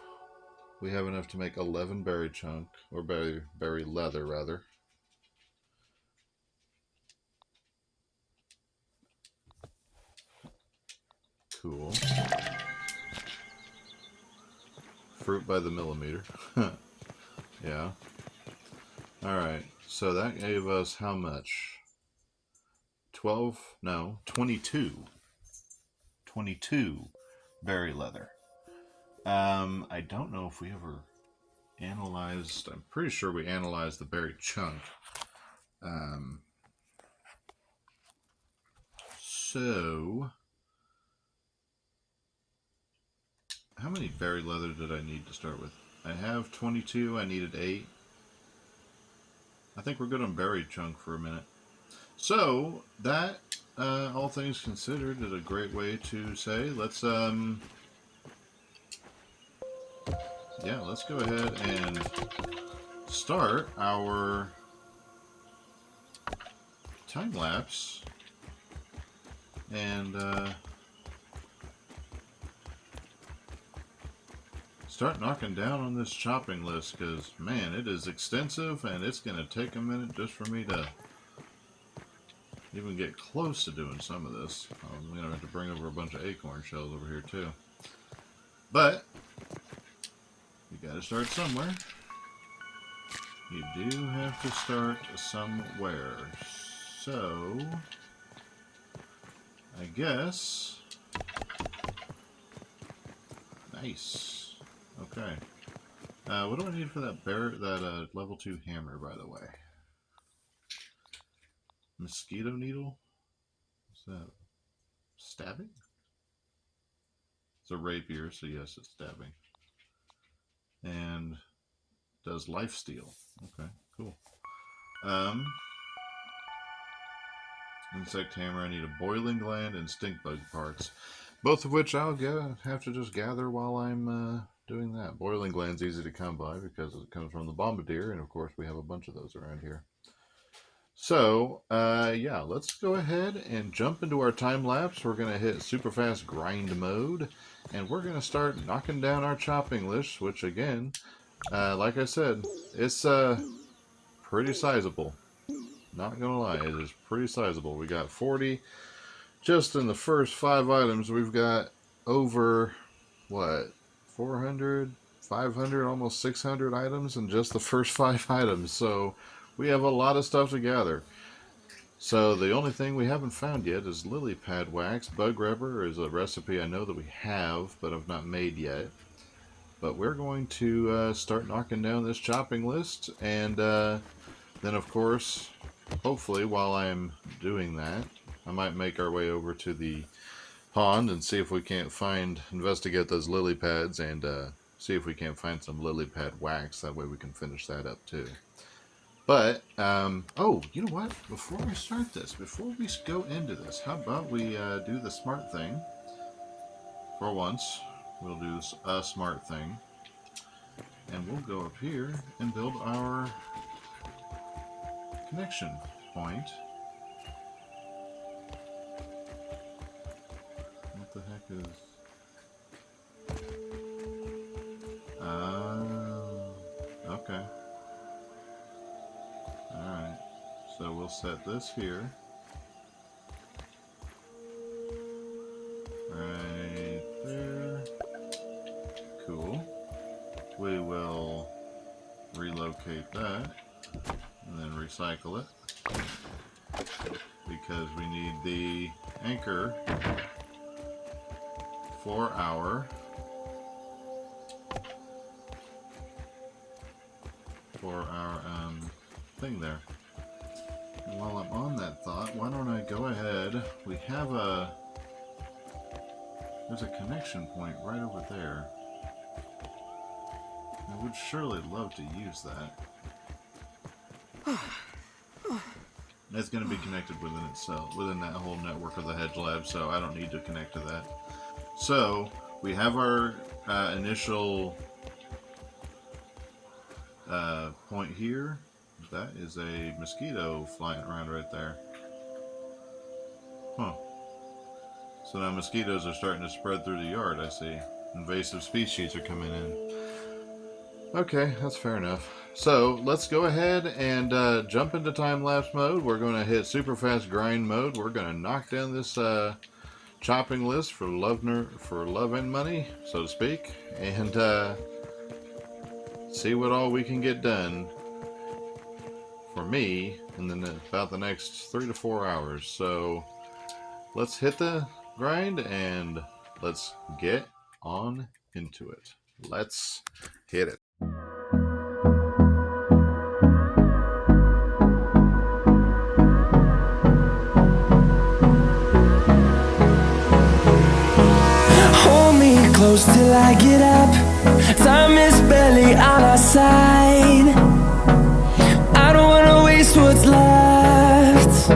we have enough to make 11 berry chunk, or berry leather, rather. Cool. Fruit by the millimeter. Yeah. Alright, so that gave us how much? 12? No, 22. 22 berry leather. I don't know if we ever analyzed, I'm pretty sure we analyzed the berry chunk. So, how many berry leather did I need to start with? I have 22, I needed 8. I think we're good on berry chunk for a minute. So, that, all things considered, is a great way to say, let's, yeah, let's go ahead and start our time lapse and start knocking down on this chopping list, because man, it is extensive and it's going to take a minute just for me to even get close to doing some of this. I'm going to have to bring over a bunch of acorn shells over here too, but you got to start somewhere. You do have to start somewhere. So, I guess. Nice. Okay. What do I need for that level 2 hammer, by the way? Mosquito needle? Is that stabbing? It's a rapier, so yes, it's stabbing. And does life steal. Okay, cool. Insect hammer, I need a boiling gland and stink bug parts. Both of which I'll have to just gather while I'm doing that. Boiling gland's easy to come by because it comes from the bombardier, and of course we have a bunch of those around here. So, yeah, let's go ahead and jump into our time lapse. We're going to hit super fast grind mode, and we're going to start knocking down our chopping list, which again, like I said, it's pretty sizable. Not going to lie, it is pretty sizable. We got 40. Just in the first 5 items, we've got over, what, 400, 500, almost 600 items in just the first 5 items. So we have a lot of stuff to gather. So the only thing we haven't found yet is lily pad wax. Bug rubber is a recipe I know that we have, but have not made yet. But we're going to start knocking down this chopping list, and then of course, hopefully while I'm doing that, I might make our way over to the pond and see if we can't investigate those lily pads, and see if we can't find some lily pad wax. That way we can finish that up too. But, oh, you know what? Before we start this, before we go into this, how about we do the smart thing? For once, we'll do a smart thing. And we'll go up here and build our connection point. What the heck is... okay. Alright, so we'll set this here. Right there. Cool. We will relocate that and then recycle it, because we need the anchor for our thing there. And while I'm on that thought, why don't I go ahead? We have there's a connection point right over there. I would surely love to use that. It's going to be connected within itself, within that whole network of the Hedge Lab, so I don't need to connect to that. So, we have our initial point here. That is a mosquito flying around right there. Huh. So now mosquitoes are starting to spread through the yard, I see. Invasive species are coming in. Okay, that's fair enough. So let's go ahead and jump into time-lapse mode. We're going to hit super fast grind mode. We're going to knock down this chopping list for love and money, so to speak, and see what all we can get done for me in about the next 3 to 4 hours. So let's hit the grind and let's get on into it. Let's hit it. Hold me close till I get up. Time is barely on our side. I don't wanna waste what's left.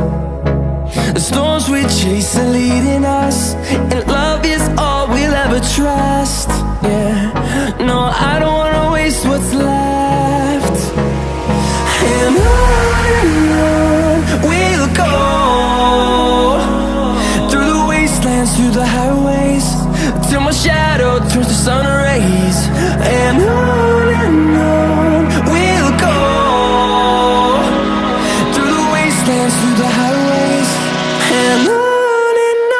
The storms we chase are leading us, and love is all we'll ever trust. Yeah, no, I don't wanna waste what's left. And on we'll go, through the wastelands, through the highways, till my shadow turns to sun rays. And on we'll go, through the wastelands, through the highways, and on we'll go.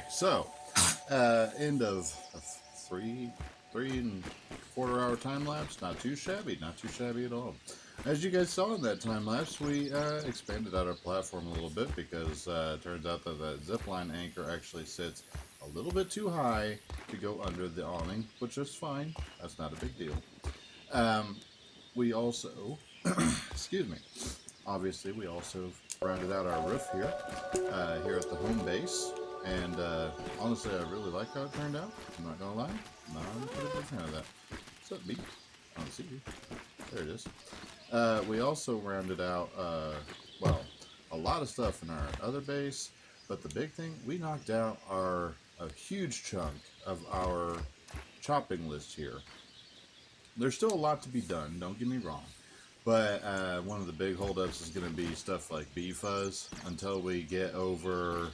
So, end of a 3.25 time lapse. Not too shabby at all. As you guys saw in that time lapse, we expanded out our platform a little bit because it turns out that the zipline anchor actually sits a little bit too high to go under the awning, which is fine. That's not a big deal. We also, excuse me, obviously we also rounded out our roof here, here at the home base. And honestly, I really like how it turned out. I'm not gonna lie. I'm a pretty big fan of that. What's up, B? I don't see you. There it is. We also rounded out, well, a lot of stuff in our other base. But the big thing, we knocked out a huge chunk of our chopping list here. There's still a lot to be done. Don't get me wrong. But one of the big holdups is going to be stuff like bee fuzz until we get over.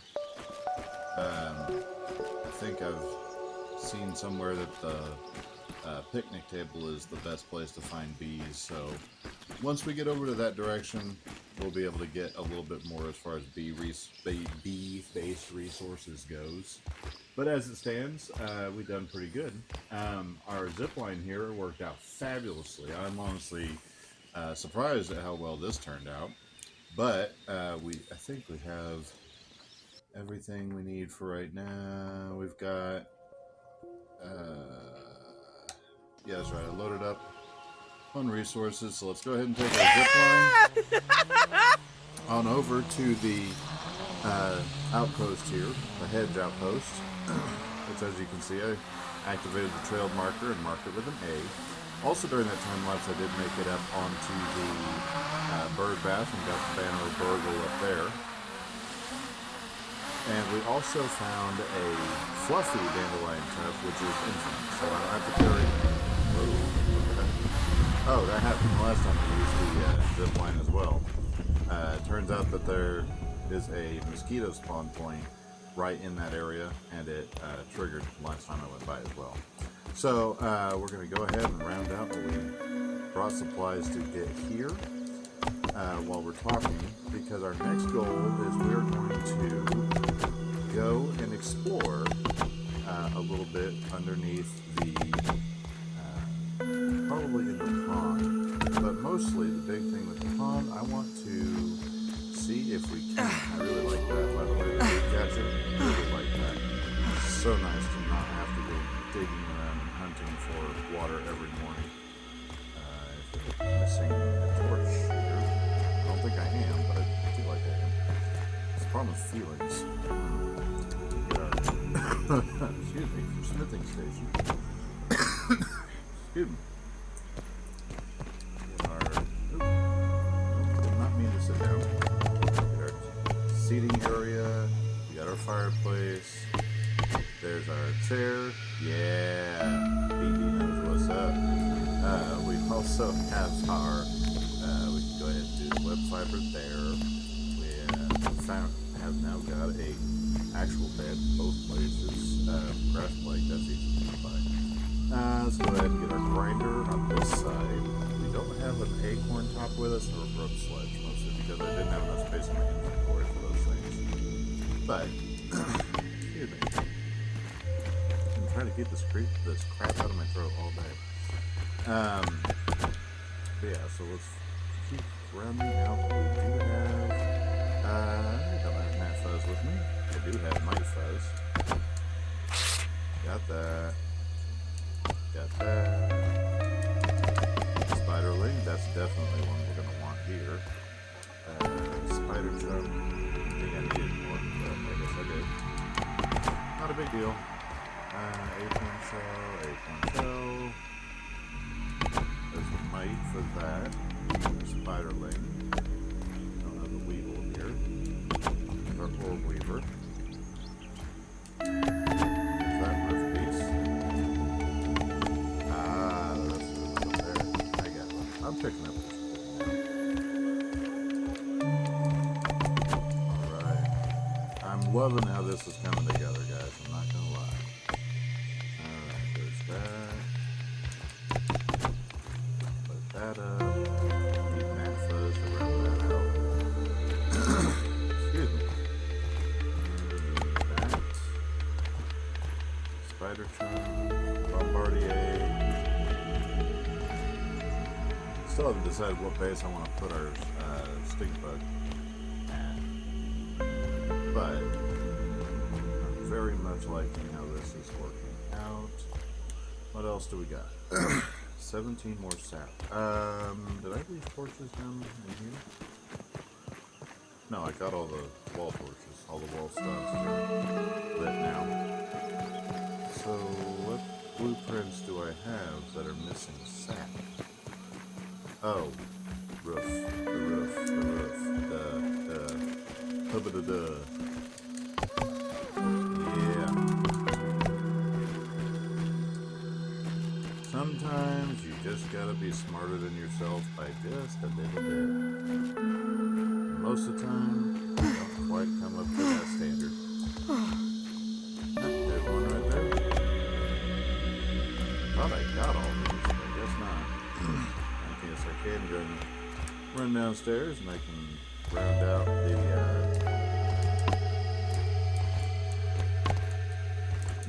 I think I've seen somewhere that the picnic table is the best place to find bees, so once we get over to that direction, we'll be able to get a little bit more as far as bee-based resources goes. But as it stands, we've done pretty good. Our zipline here worked out fabulously. I'm honestly surprised at how well this turned out, but I think we have everything we need for right now. We've got, yeah, that's right, I loaded up on resources, so let's go ahead and take our zipline on over to the outpost here, the hedge outpost, which as you can see, I activated the trail marker and marked it with an A. Also during that time lapse, I did make it up onto the bird bath and got the banner of Burgle up there. And we also found a fluffy dandelion tuft, which is infinite, so I don't have to carry Oh, that happened the last time we used the zip line as well. It turns out that there is a mosquito spawn point right in that area, and it triggered last time I went by as well. So we're going to go ahead and round out what we brought supplies to get here while we're talking, because our next goal is we're going to go and explore a little bit underneath the, probably in the pond, but mostly the big thing with the pond, I want to see if we can. I really like that, by the way, the big gadget. I really like that. It's so nice to not have to go digging around and hunting for water every morning. If you're missing a torch here, I don't think I am, but I feel like I am. It's a problem with feelings. Excuse me, smithing station. Excuse me. Did not mean to sit down. Get our seating area. We got our fireplace. There's our chair. Yeah, BD knows what's up. We also have our. We can go ahead and do web fiber there. We have now got a actual bed both places. Grass blade, that's easy to come by. Let's go ahead and get our grinder on this side. We don't have an acorn top with us or a rope sledge, mostly because I didn't have enough space in my inventory for those things. But, excuse me. I'm trying to keep this crap out of my throat all day. But yeah, so let's keep rounding out what we do have. I don't have Matt Fuzz with me. I do have Might Fuzz. Got that. Got that. Spiderling, that's definitely one we're going to want here. Spider jump. I think I needed more, but I guess I did. Not a big deal. Acorn shell. There's a Might for that. There's Spiderling. Don't have the Weevil here. There's our Orb Weaver. I'm picking up this. Alright. I'm loving how this is coming together, guys. I'm not gonna lie. Alright, there's that. Put that up. Need Matt Fuzz to round that out. Excuse me. That. Spider Charm. Bombardier. Still haven't decided what base I want to put our stink bug at, but I'm very much liking how this is working out. What else do we got? 17 more sap. Did I leave torches down in here? No, I got all the wall torches, all the wall stuff lit now. So what blueprints do I have that are missing sap? Oh, roof, the roof, yeah. Sometimes you just gotta be smarter than yourself by just a little bit. Most of the time, you don't quite come up to that standard. There's one right there. Thought I got all these, but I guess not. Yes, I can run downstairs and I can round out the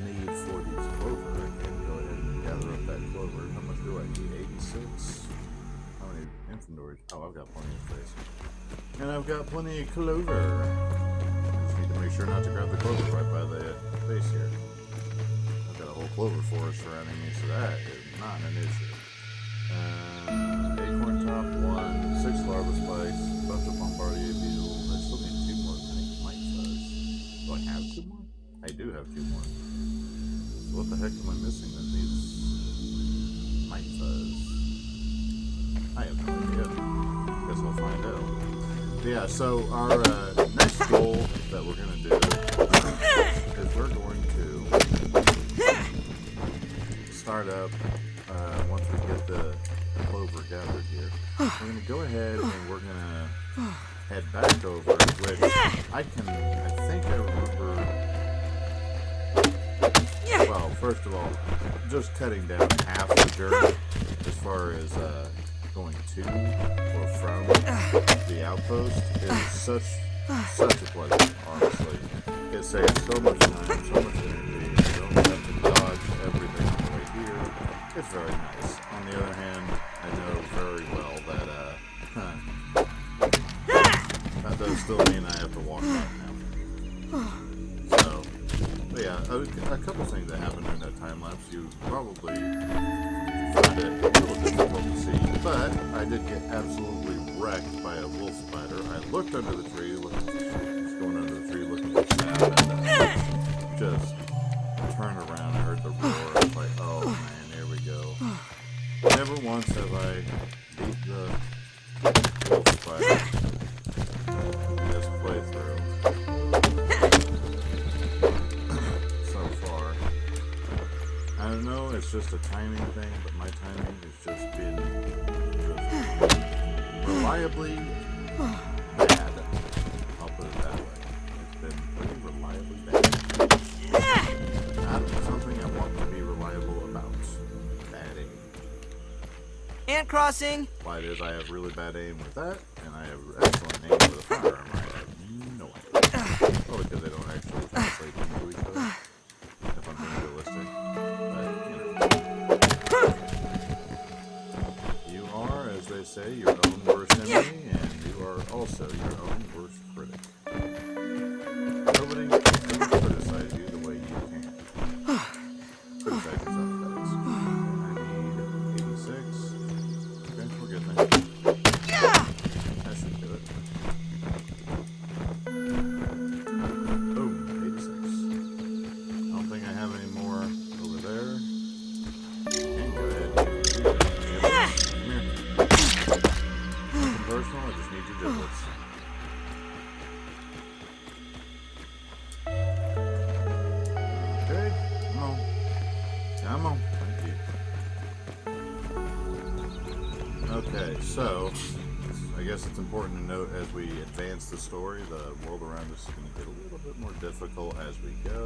need for these clover. I can go ahead and gather up that clover. How much do I need? 86? How many inventories? Oh, I've got plenty of space. And I've got plenty of clover. I just need to make sure not to grab the clover right by the base here. I've got a whole clover forest surrounding me, so that is not an issue. Acorn top 1, 6 larva spikes, a bunch of bombardier beetles. I still need 2 more Might Fuzz. Do I have 2 more? I do have 2 more. So what the heck am I missing that needs Might Fuzz? I have no idea. Guess I'll find out. But yeah, so our next goal that we're going to do is we're going to start up once we get the clover gathered here. We're going to go ahead and we're going to head back over, which I think I remember. Well, first of all, just cutting down half the journey as far as going to or from the outpost is such a pleasure, honestly. It saves so much time, so much energy. You don't have to dodge everything on the way here. It's very nice. On the other hand, I know very well that that does still mean I have to walk back now. So, but yeah, a couple things that happened during that time lapse. You probably find it a little difficult to see, but I did get absolutely wrecked by a wolf spider. I looked under the tree, was going under the tree looking for sap, and just turned around and heard the roar. I was like, oh man, here we go. Never once have I beat the wolf spider in this playthrough so far. I don't know, it's just a timing thing, but my timing has just been reliably bad. I'll put it that way. It's been pretty reliably bad. Not something I want to be reliable about. Bad aim. Ant crossing. Why it is I have really bad aim with that, and I have excellent aim with a firearm. I have no idea. Probably because they don't actually translate into each other, if I'm being realistic. But, you are, as they say, your own worst enemy, and you are also your own worst critic. Nobody can ever criticize you the way you can. Criticize yourself, that is. I need 86. Okay, we're good now. That should do it. Boom, 86. I don't think I have any more over there. And go ahead and use these. Come here. Nothing personal, I just need your giblets. Okay, come on. Come on. Thank you. Okay, so I guess it's important to note as we advance the story, the world around us is going to get a little bit more difficult as we go,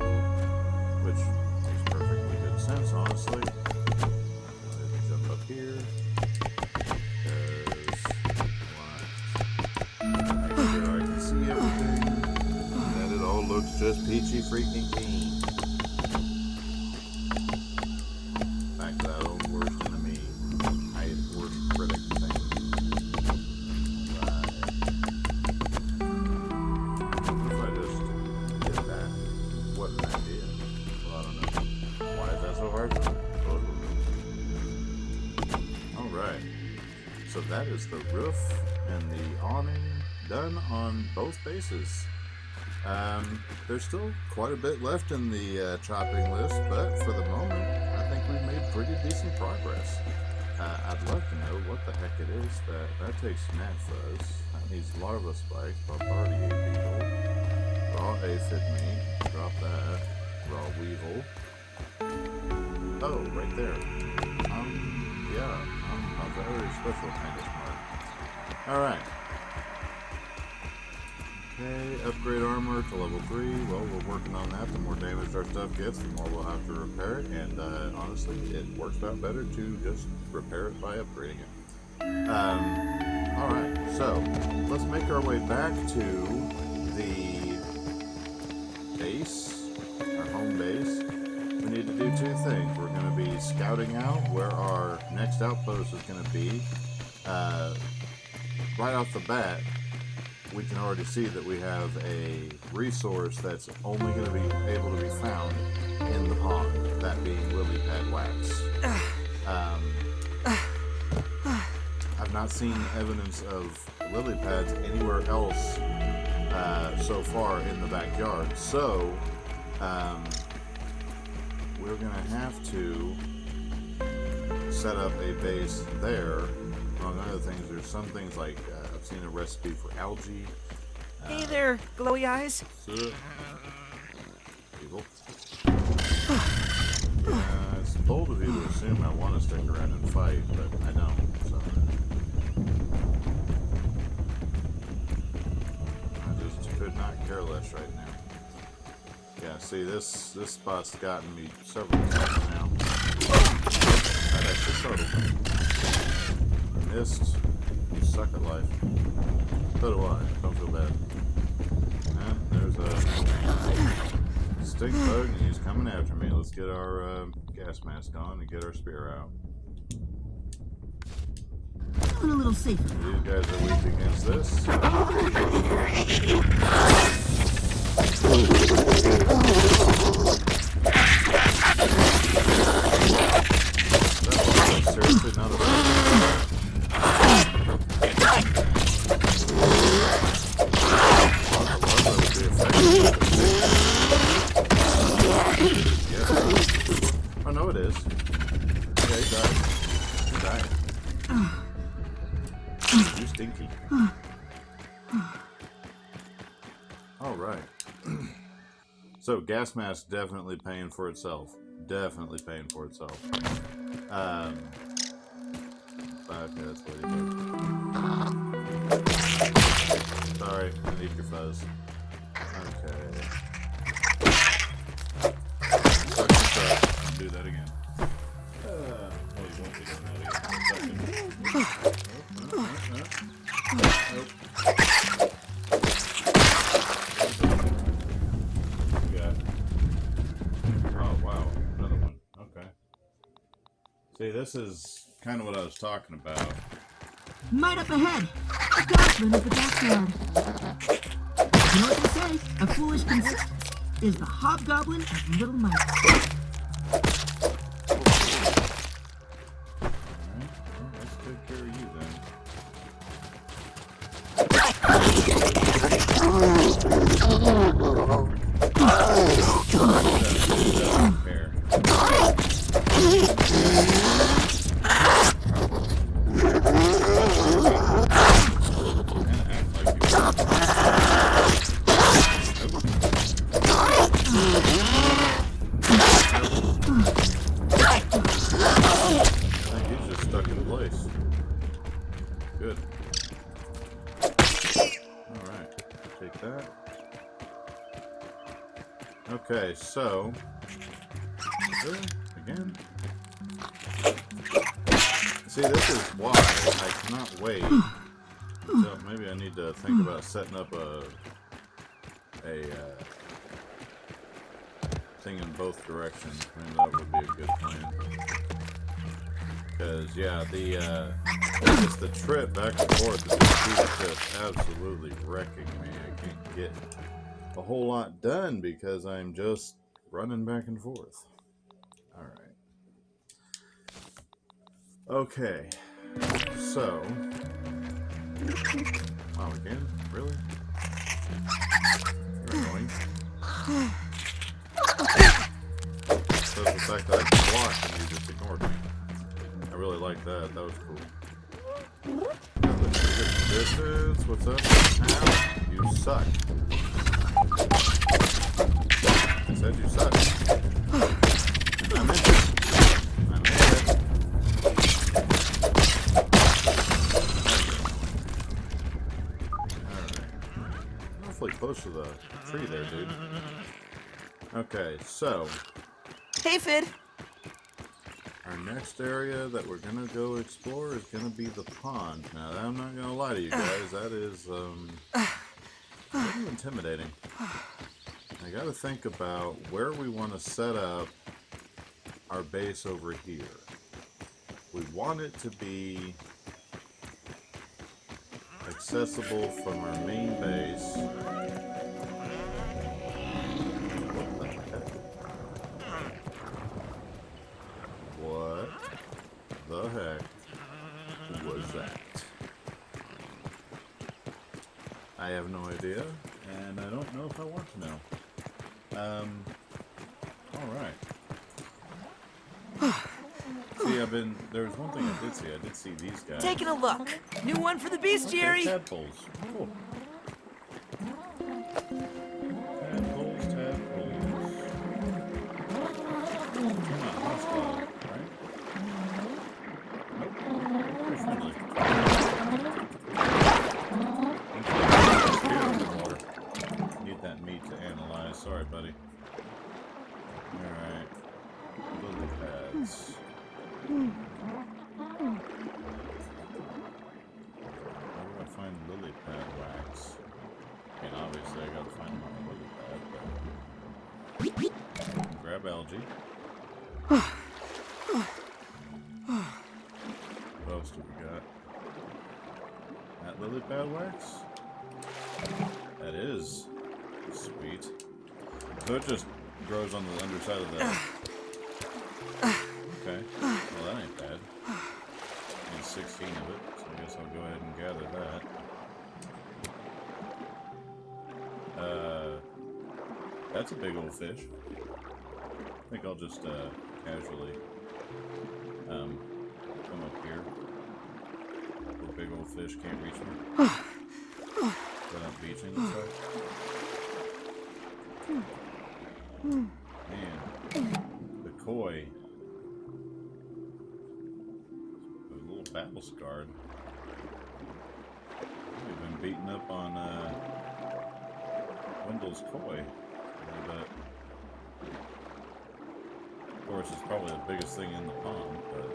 which makes perfectly good sense, honestly. Go ahead and jump up here, because I want to make sure I can see everything, and that it all looks just peachy freaking keen. Back to that old worst enemy, worst critic thing. What if I just did that? What an idea. Well, I don't know. Why is that so hard? Alright. So that is the roof and the awning done on both bases. There's still quite a bit left in the chopping list, but for the moment, I think we've made pretty decent progress. I'd love to know what the heck it is that takes gnat fuzz. That needs larva spikes, bombardier beetle, raw aphid meat, drop that, raw weevil. Oh, right there. Yeah, I'm a very special kind of smart. Alright. Okay, upgrade armor to level 3. Well, we're working on that. The more damage our stuff gets, the more we'll have to repair it. And honestly, it works out better to just repair it by upgrading it. Alright, so let's make our way back to the base, our home base. We need to do two things. We're going to be scouting out where our next outpost is going to be. Right off the bat, we can already see that we have a resource that's only going to be able to be found in the pond, that being lily pad wax. I've not seen evidence of lily pads anywhere else so far in the backyard, so we're going to have to set up a base there. Among other things, there's some things like I've seen a recipe for algae. Hey there, glowy eyes. People. bold of you to assume I want to stick around and fight, but I don't, so. I just could not care less right now. Yeah, see, this spot's gotten me several times now. That actually startled me. Missed. You suck at life. So do I. Don't feel bad. And there's a stink bug, and he's coming after me. Let's get our gas mask on and get our spear out. Feeling a little safer. These guys are weak against this. That's seriously not a oh no, it is. Yeah, he died. He died. You stinky. Alright. So, gas mask definitely paying for itself. Definitely paying for itself. Okay, that's what he did. Sorry, I need your fuzz. Okay. Do that again. Well, you won't be doing that again. Oh, wow. Another one. Okay. See, this is kind of what I was talking about. Might up ahead. A goblin of the backyard. You know what they say? A foolish conceit is the hobgoblin of little mice. Alright, well, let's take care of you then. Fair. He's just stuck in place. Good. Alright, take that. Okay, so. Really? Again? See, this is why I cannot wait. So maybe I need to think about setting up a thing in both directions. Maybe that would be a good plan. Because, yeah, just the trip back and forth is just absolutely wrecking me. I can't get a whole lot done because I'm just running back and forth. Alright. Okay. So. Oh, again? Really? You're annoying. So the fact that I can block and you just ignored me. I really like that. That was cool. Distance. What's up? Ow. You suck. I said you suck. I meant it. I meant it. Alright. Awfully close to the tree there, dude. Okay, so. Hey, Fid. Our next area that we're gonna go explore is gonna be the pond. Now, I'm not gonna lie to you guys, that is a little intimidating. I gotta think about where we want to set up our base over here. We want it to be accessible from our main base. What the heck was that? I have no idea, and I don't know if I want to know. Alright. See, there was one thing I did see. I did see these guys. Taking a look. New one for the bestiary. Okay, tadpoles. Cool. Tadpoles. Come on, hostile. pad wax. I mean, obviously I gotta find my lily pad, but grab algae. What else do we got? That lily pad wax? That is sweet. So it just grows on the underside of that. Okay. Well, that ain't bad. Need 16 of it, so I guess I'll go ahead and gather that. That's a big old fish. I think I'll just casually come up here. The big old fish can't reach me. Without beaching itself. Man, the koi. A little battle scarred. We've been beating up on Wendell's koi a little bit. Of course, it's probably the biggest thing in the pond, but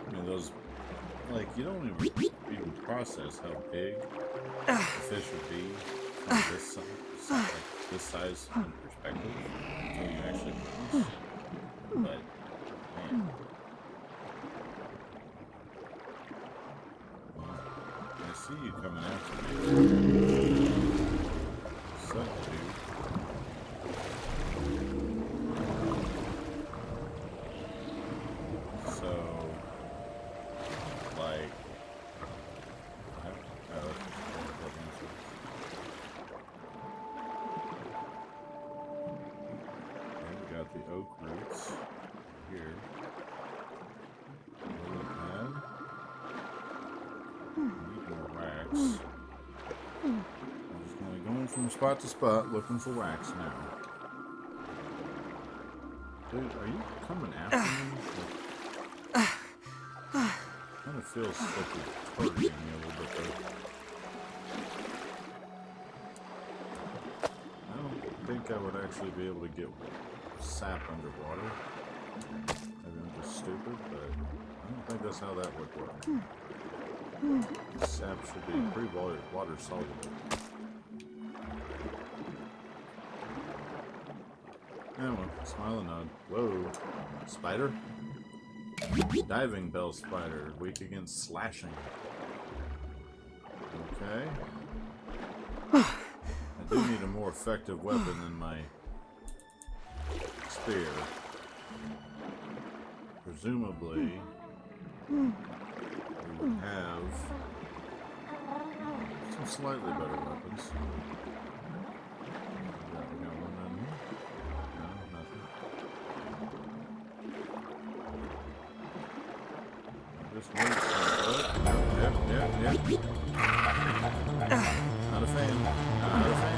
I mean, those, like, you don't even process how big the fish would be from this size, like this size in perspective until you actually release. But man, I see you coming after me. Suck, dude. So, like, we got the oak roots here. Lily pad. Need more wax. I'm just gonna be going from spot to spot looking for wax now. Dude, are you coming after me? Kind of feels like you're targeting me a little bit though. I don't think I would actually be able to get sap underwater. Maybe I'm just stupid, but I don't think that's how that would work. Sap should be pretty water soluble. Yeah, well, smile and nod. Whoa. Spider? Diving bell spider. Weak against slashing. Okay. I do need a more effective weapon than my spear. Presumably, we would have some slightly better weapons. We got one down here. No, nothing. Just need some. Yep. Not a fan. Not a fan.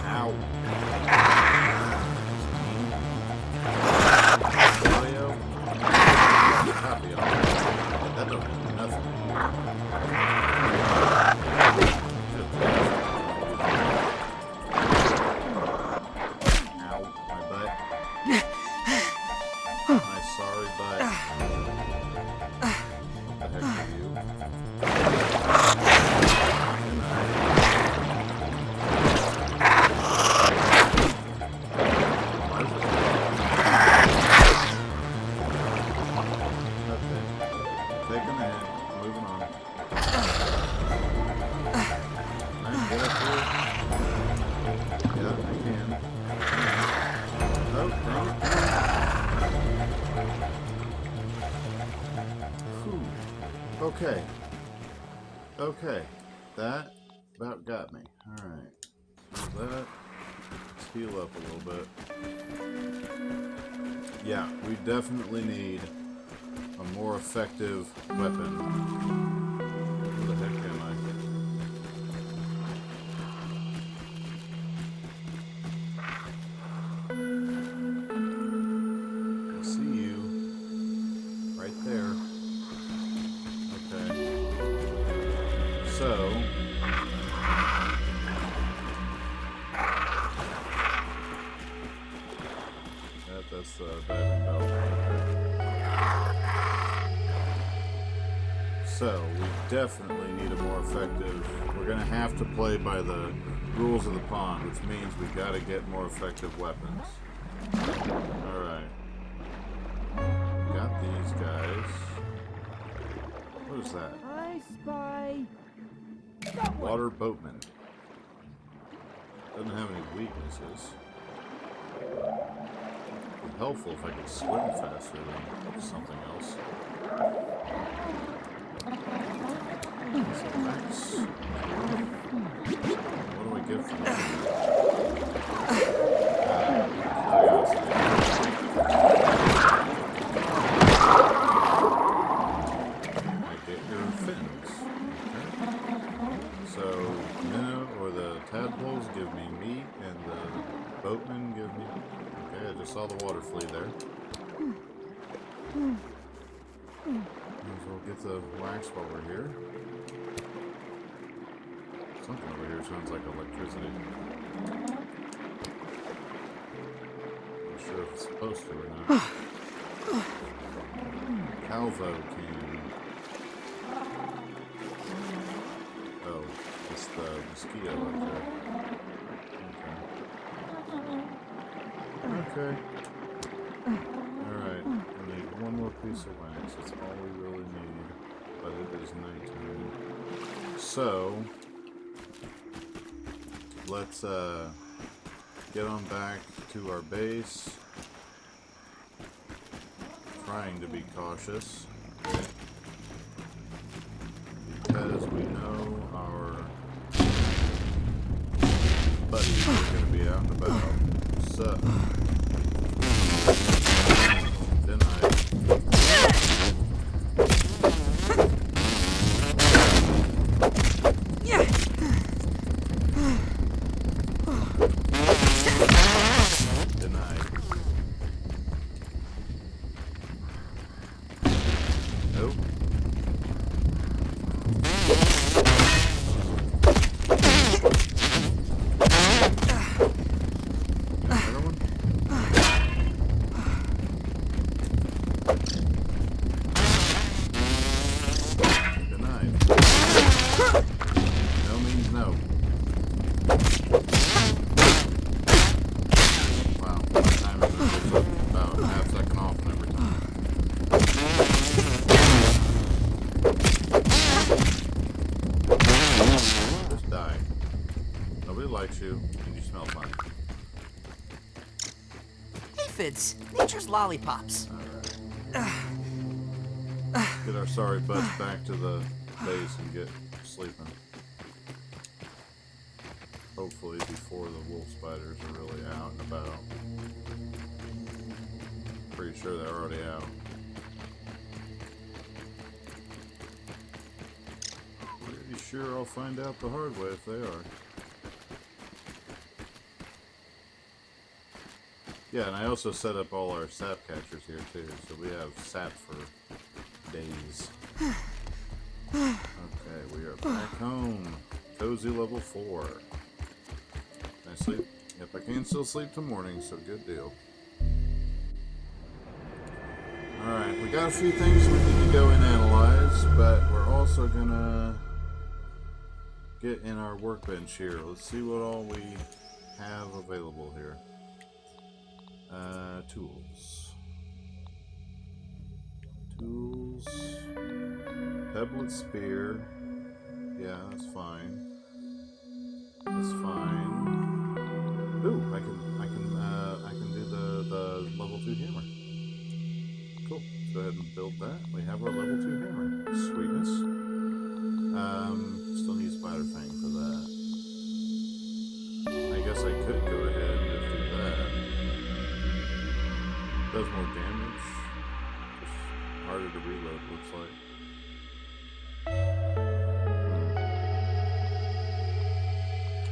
Ow. Audio. Copy all. That don't do nothing. Ow. My butt. My sorry butt. What the heck are you? Taking the hit, moving on. Can I get up here? Yeah, I can. Oh, dang it. Whew. Okay. Okay. That about got me. Alright. So that, let's heal up a little bit. Yeah, we definitely need a more effective weapon. Where the heck am I? I see you. Right there. Okay. So... that's the diving bell. Okay. So, we definitely need a more effective... We're going to have to play by the rules of the pond, which means we got to get more effective weapons. Alright. Got these guys. What is that? I spy. Water boatman. Doesn't have any weaknesses. It'd be helpful if I could swim faster than something else. Max. What do I get from that? I get your fins. Okay. So, minnow or the tadpoles give me meat, and the boatmen give me... Okay, I just saw the water flea there. Might as well get the wax while we're here. Something over here sounds like electricity. Not sure if it's supposed to or not. Calvo can... Oh, it's the mosquito up there. Okay. Alright, we need one more piece of wax. That's all we really need. But it is nighttime. So, let's get on back to our base. Trying to be cautious. Because we know our buddies are going to be out and about. So, denied. Denied. Nope. Another one? Denied. No means no. Wow, my timer goes up about a half second off every time. Just die. Nobody likes you, and you smell funny. Aphids, nature's lollipops. Get our sorry butts back to the base and get sleeping. Hopefully before the wolf spiders are really out and about. Pretty sure they're already out. Pretty sure I'll find out the hard way if they are. Yeah, and I also set up all our sap catchers here too, so we have sap for days. Okay, we are back home. Cozy level 4. Can I sleep? Yep, I can still sleep till morning, so good deal. Alright, we got a few things we need to go and analyze, but we're also gonna get in our workbench here. Let's see what all we have available here. Tools. Tools. Pebblet spear. Yeah, that's fine. That's fine. Ooh, I can do the level 2 hammer. Cool. Let's go ahead and build that. We have our level 2 hammer. Sweetness. Still need spider fang for that. I guess I could go ahead and just do that. Does more damage. Just harder to reload, looks like.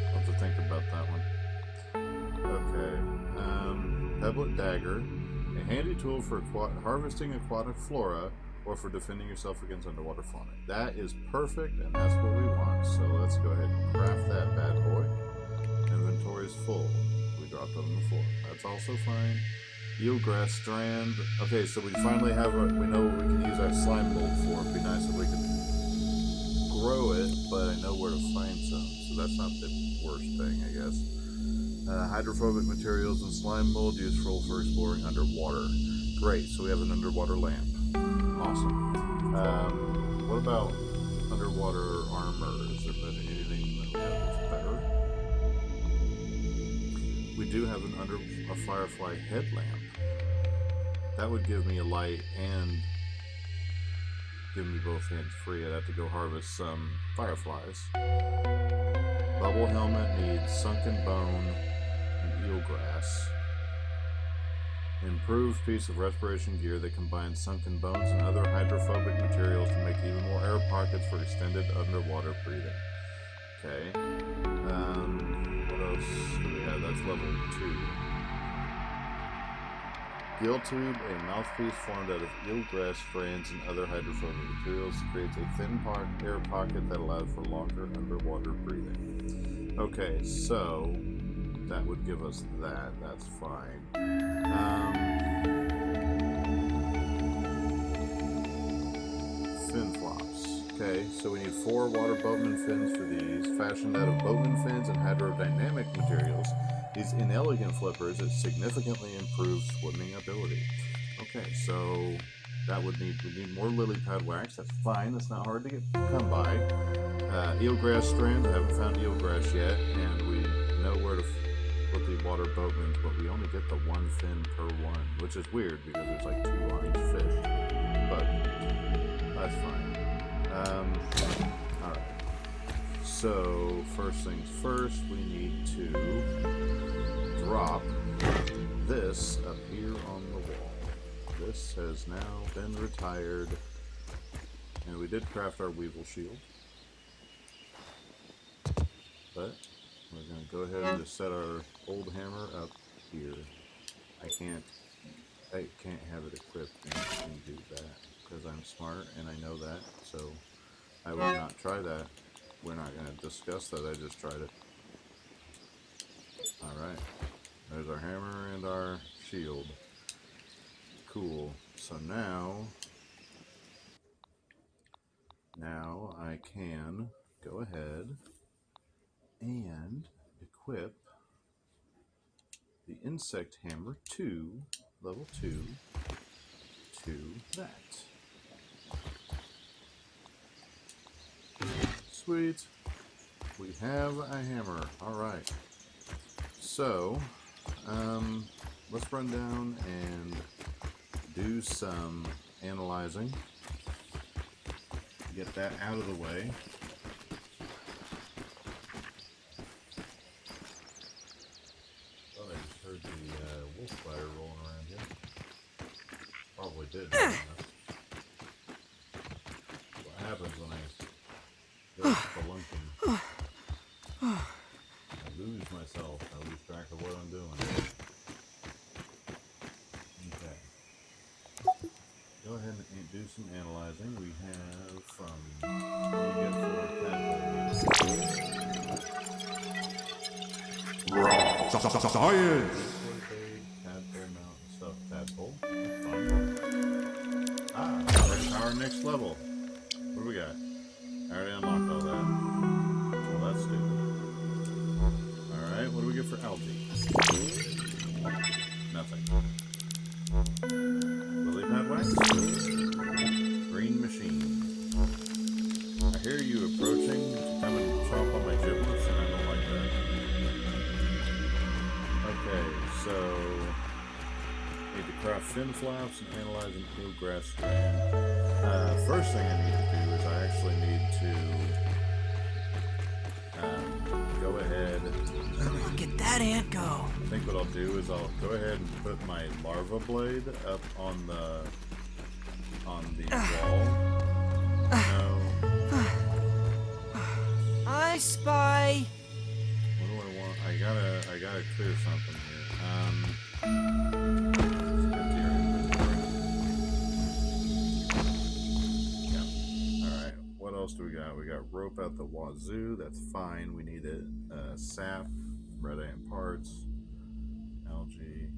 I'll have to think about that one. Okay. Pebblet dagger. A handy tool for harvesting aquatic flora or for defending yourself against underwater fauna. That is perfect, and that's what we want. So let's go ahead and craft that bad boy. Inventory is full. We dropped it on the floor. That's also fine. Eelgrass strand. Okay, so we finally have we know what we can use our slime mold for. It'd be nice if we could grow it, but I know where to find some, so that's not the worst thing, I guess. Hydrophobic materials and slime mold useful for exploring underwater. Great, so we have an underwater lamp. Awesome. What about underwater armor? Is there anything that we have that's better? We do have a firefly headlamp. That would give me a light and give me both hands free. I'd have to go harvest some fireflies. Bubble helmet needs sunken bone and eelgrass. Improved piece of respiration gear that combines sunken bones and other hydrophobic materials to make even more air pockets for extended underwater breathing. Okay. What else do we have? That's level 2. Gill tube, a mouthpiece formed out of eelgrass strands and other hydrophobic materials, creates a thin air pocket that allows for longer underwater breathing. Okay, so that would give us that. That's fine. Fin flops. Okay, so we need 4 water boatman fins for these, fashioned out of boatman fins and hydrodynamic materials. These inelegant flippers is significantly improved swimming ability. Okay, so that we need more lily pad wax. That's fine. That's not hard to come by. Eelgrass strand. I haven't found eelgrass yet, and we know where to put the water boatmen, but we only get the 1 fin per one, which is weird because there's like 2 on each fish. But that's fine. All right. So first things first, we need to drop this up here on the wall. This has now been retired, and we did craft our weevil shield, but we're going to go ahead and just set our old hammer up here. I can't have it equipped and do that because I'm smart and I know that, so I will not try that. We're not going to discuss that. I just tried it. Alright, there's our hammer and our shield. Cool. So now I can go ahead and equip the insect hammer to level 2 to that. Sweet. We have a hammer. Alright. So, let's run down and do some analyzing. Get that out of the way. Thought I just heard the wolf spider rolling around here. Probably did. What happens when I go spelunking? I lose myself. I lose track of what I'm doing. Okay. Go ahead and do some analyzing. We have from what do we get for tadpole? Science! Tadpole mountain stuff. Tadpole. Fun. Our next level. What do we got? I already unlocked all that. Well, that's stupid. Alright, what do we get for algae? Nothing. Lily pad wax? Green machine. I hear you approaching to come and chomp on my giblets, and I don't like that. Okay, so need to craft fin flaps and analyze an eelgrass strand. First thing I need to do is I actually need to go ahead. Look at that ant go. I think what I'll do is I'll go ahead and put my larva blade up on the wall. No. I spy. What do I want? I gotta clear something here. Empty your inventory. Yeah. Alright. What else do we got? We got rope out the wazoo. That's fine. We need it. Sap, red ant parts, algae.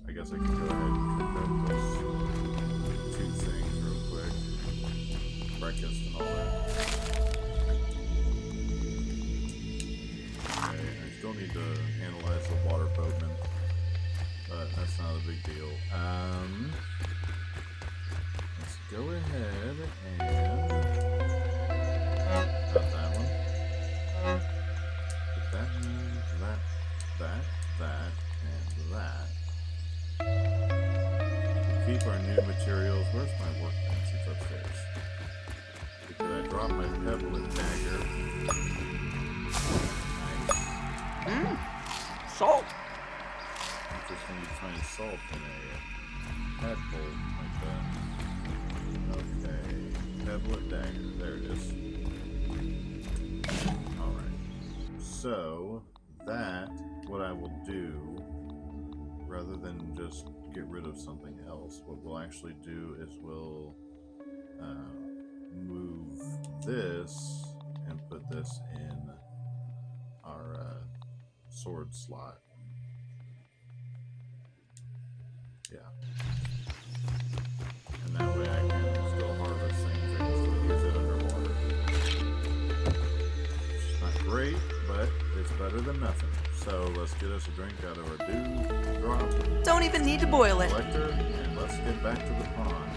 I guess I can go ahead and cook up those 2 things real quick. Breakfast and all that. need to analyze the water boatman, but that's not a big deal. Let's go ahead and not that one. Put that in, that, and that. Keep our new materials. Where's my workbench? It's upstairs. Did I drop my pebble and dagger? Nice. Salt. Interesting to find salt in a tadpole like that. Okay. Pebble and dagger. There it is. Alright. So, that, what I will do, rather than just get rid of something else, what we'll actually do is we'll move this and put this in our sword slot. Yeah. And that way I can still harvest things. I can still use it underwater. It's not great, but it's better than nothing. So let's get us a drink out of our dewdrop. Don't even need to boil it. Collector, and let's get back to the pond.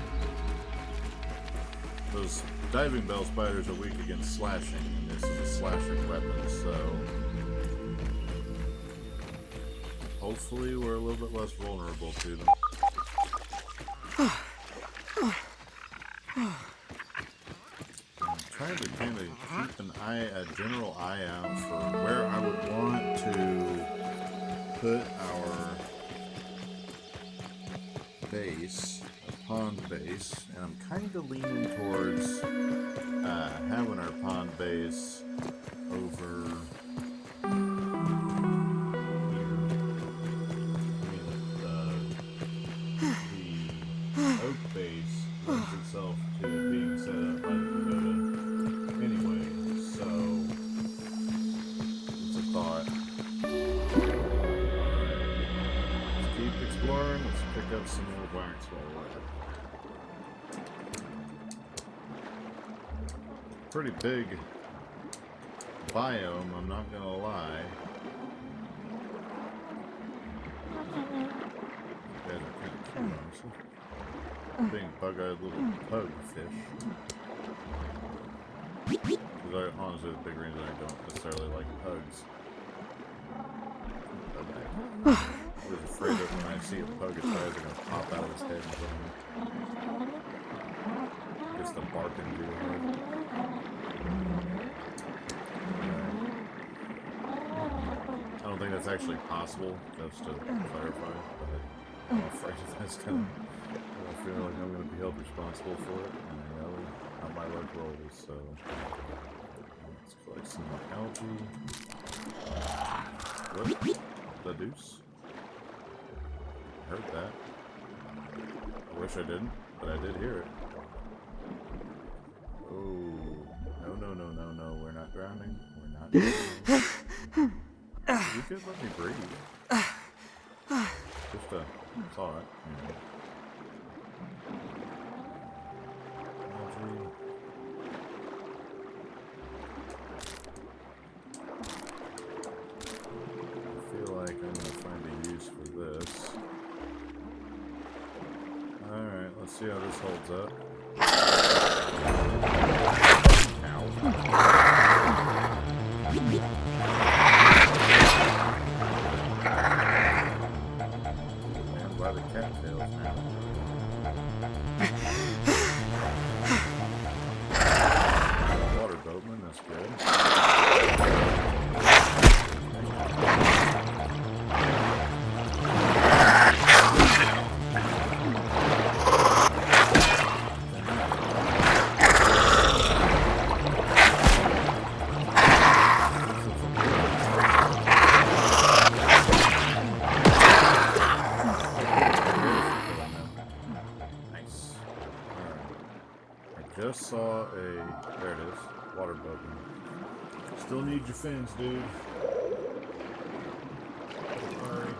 Those diving bell spiders are weak against slashing, and this is a slashing weapon, so hopefully we're a little bit less vulnerable to them. I'm trying to kind of keep a general eye out for where I would want to put our base, a pond base, and I'm kind of leaning towards having our pond base over here. The oak base lends itself to being set up by the pagoda anyway, so it's a thought. Let's keep exploring. Let's pick up some more wax while we're at it. Pretty big biome, I'm not gonna lie. You guys are kind of cute, honestly. Being bug-eyed little pug fish. Because honestly, the big reason I don't necessarily like pugs. I was afraid that when I see a pug, its eyes are going to pop out of his head and kill me. Just the barking too hard. I don't think that's actually possible, just to clarify, but I'm afraid that's kind of, I feel like I'm going to be held responsible for it, and I know how my luck rolls, so let's collect some more algae. What? The deuce? I heard that. I wish I didn't, but I did hear it. Oh, no, we're not drowning. We're not drowning. You could let me breathe. Just a thought, you know. Algae. I feel like I'm going to find a use for this. Alright, let's see how this holds up. Ow. Man, by the cattails now. Water boatman, that's good. Just saw a, there it is, water boatman. Still need your fins, dude. Sorry.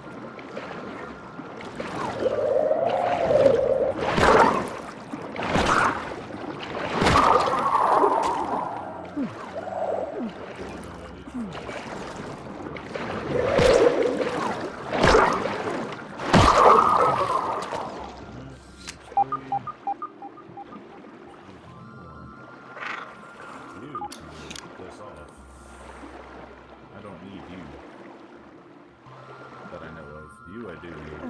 Piss off. I don't need you. That I know of. You I do need.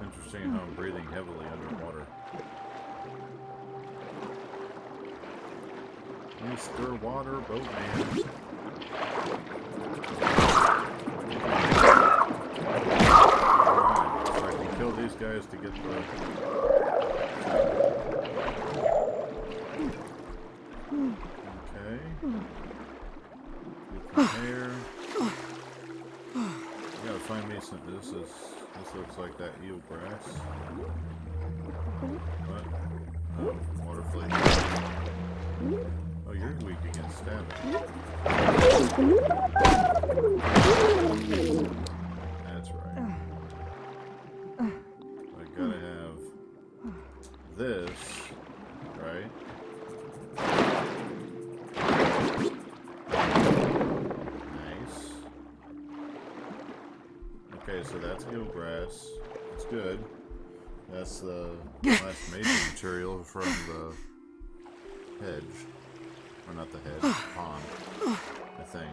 Interesting how I'm breathing heavily underwater. Mr. Water Boatman. Alright, so I can kill these guys to get the... Okay. Get the hair. I gotta find me some... This looks like that eel grass. What? Oh, water flake. Oh, you're weak against stabbing. That's right. I gotta have this, right? Nice. Okay, so that's eelgrass. That's good. That's the last major material from the hedge. Or not the hedge, pond, I think.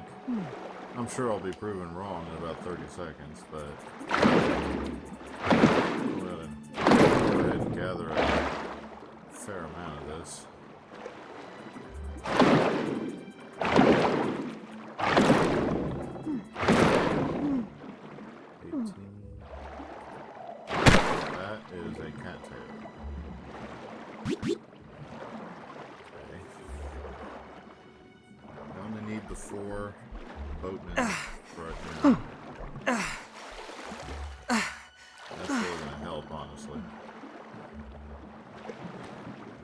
I'm sure I'll be proven wrong in about 30 seconds, but go ahead and gather a fair amount of this. That is a cattail. Need the 4 boatmen right now. That's really going to help, honestly.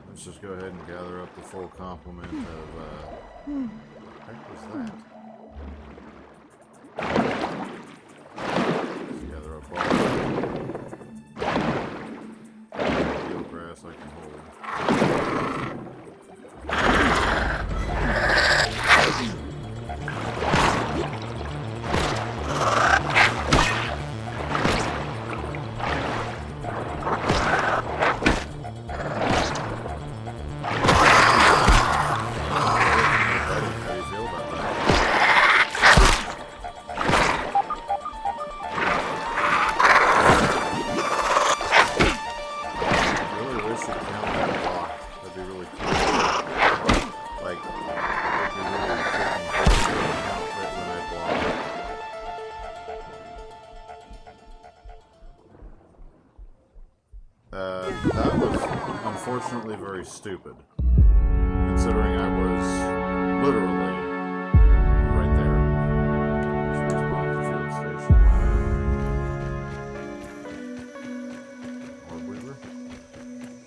Let's just go ahead and gather up the full complement of, what the heck was that? Let's gather up all the grass I can hold. That was unfortunately very stupid, considering I was literally right there. Let's respawn to field station. Orb Weaver,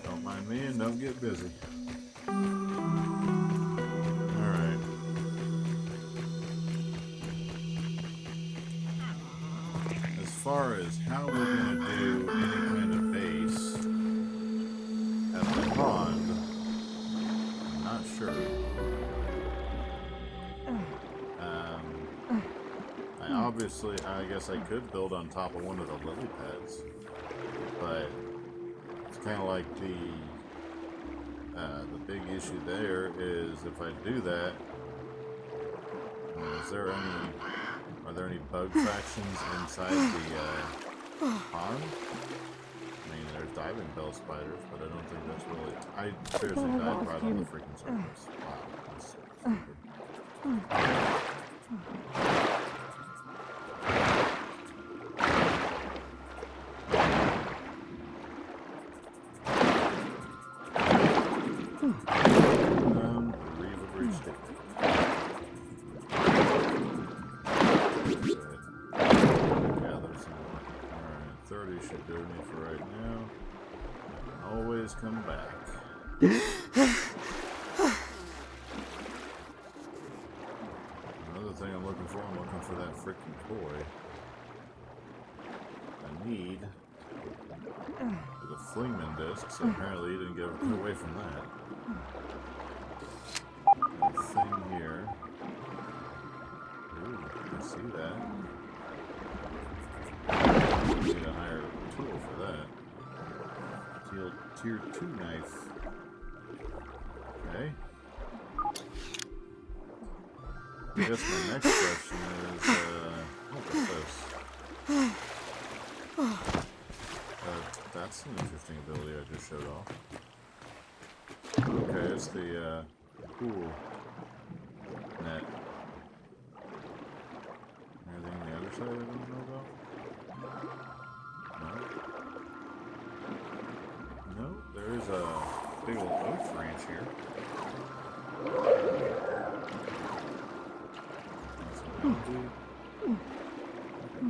don't mind me and don't get busy. Alright. As far as how we're going to do any kind of base at the pond, I'm not sure. I guess I could build on top of one of the lily pads, but it's kind of like the big issue there is if I do that, are there any bug factions inside the pond? I mean, there's diving bell spiders, but I don't think that's really... I seriously died right on the freaking surface. Wow, that's stupid. Should do me for right now. Always come back. Another thing I'm looking for that freaking toy. I need the Flingman disc, so apparently you didn't get away from that. The thing here. Ooh, I see that. Need a higher tool for that. Tier 2 knife. Okay. I guess my next question is, what is this? That's an interesting ability I just showed off. Okay, it's the pool net. Anything on the other side I don't know about? No? No, there is a big old oak branch here. That's an algae.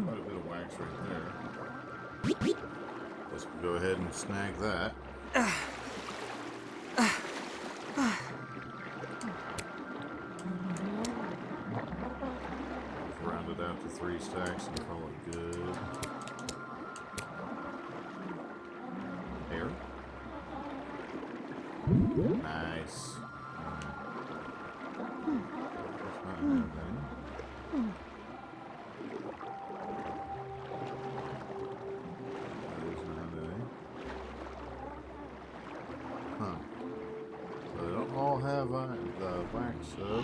Quite a bit of wax right there. Guess we'll go ahead and snag that. Round it out to 3 stacks and call it good. Hair. Nice. That's not anything. All have the wax up.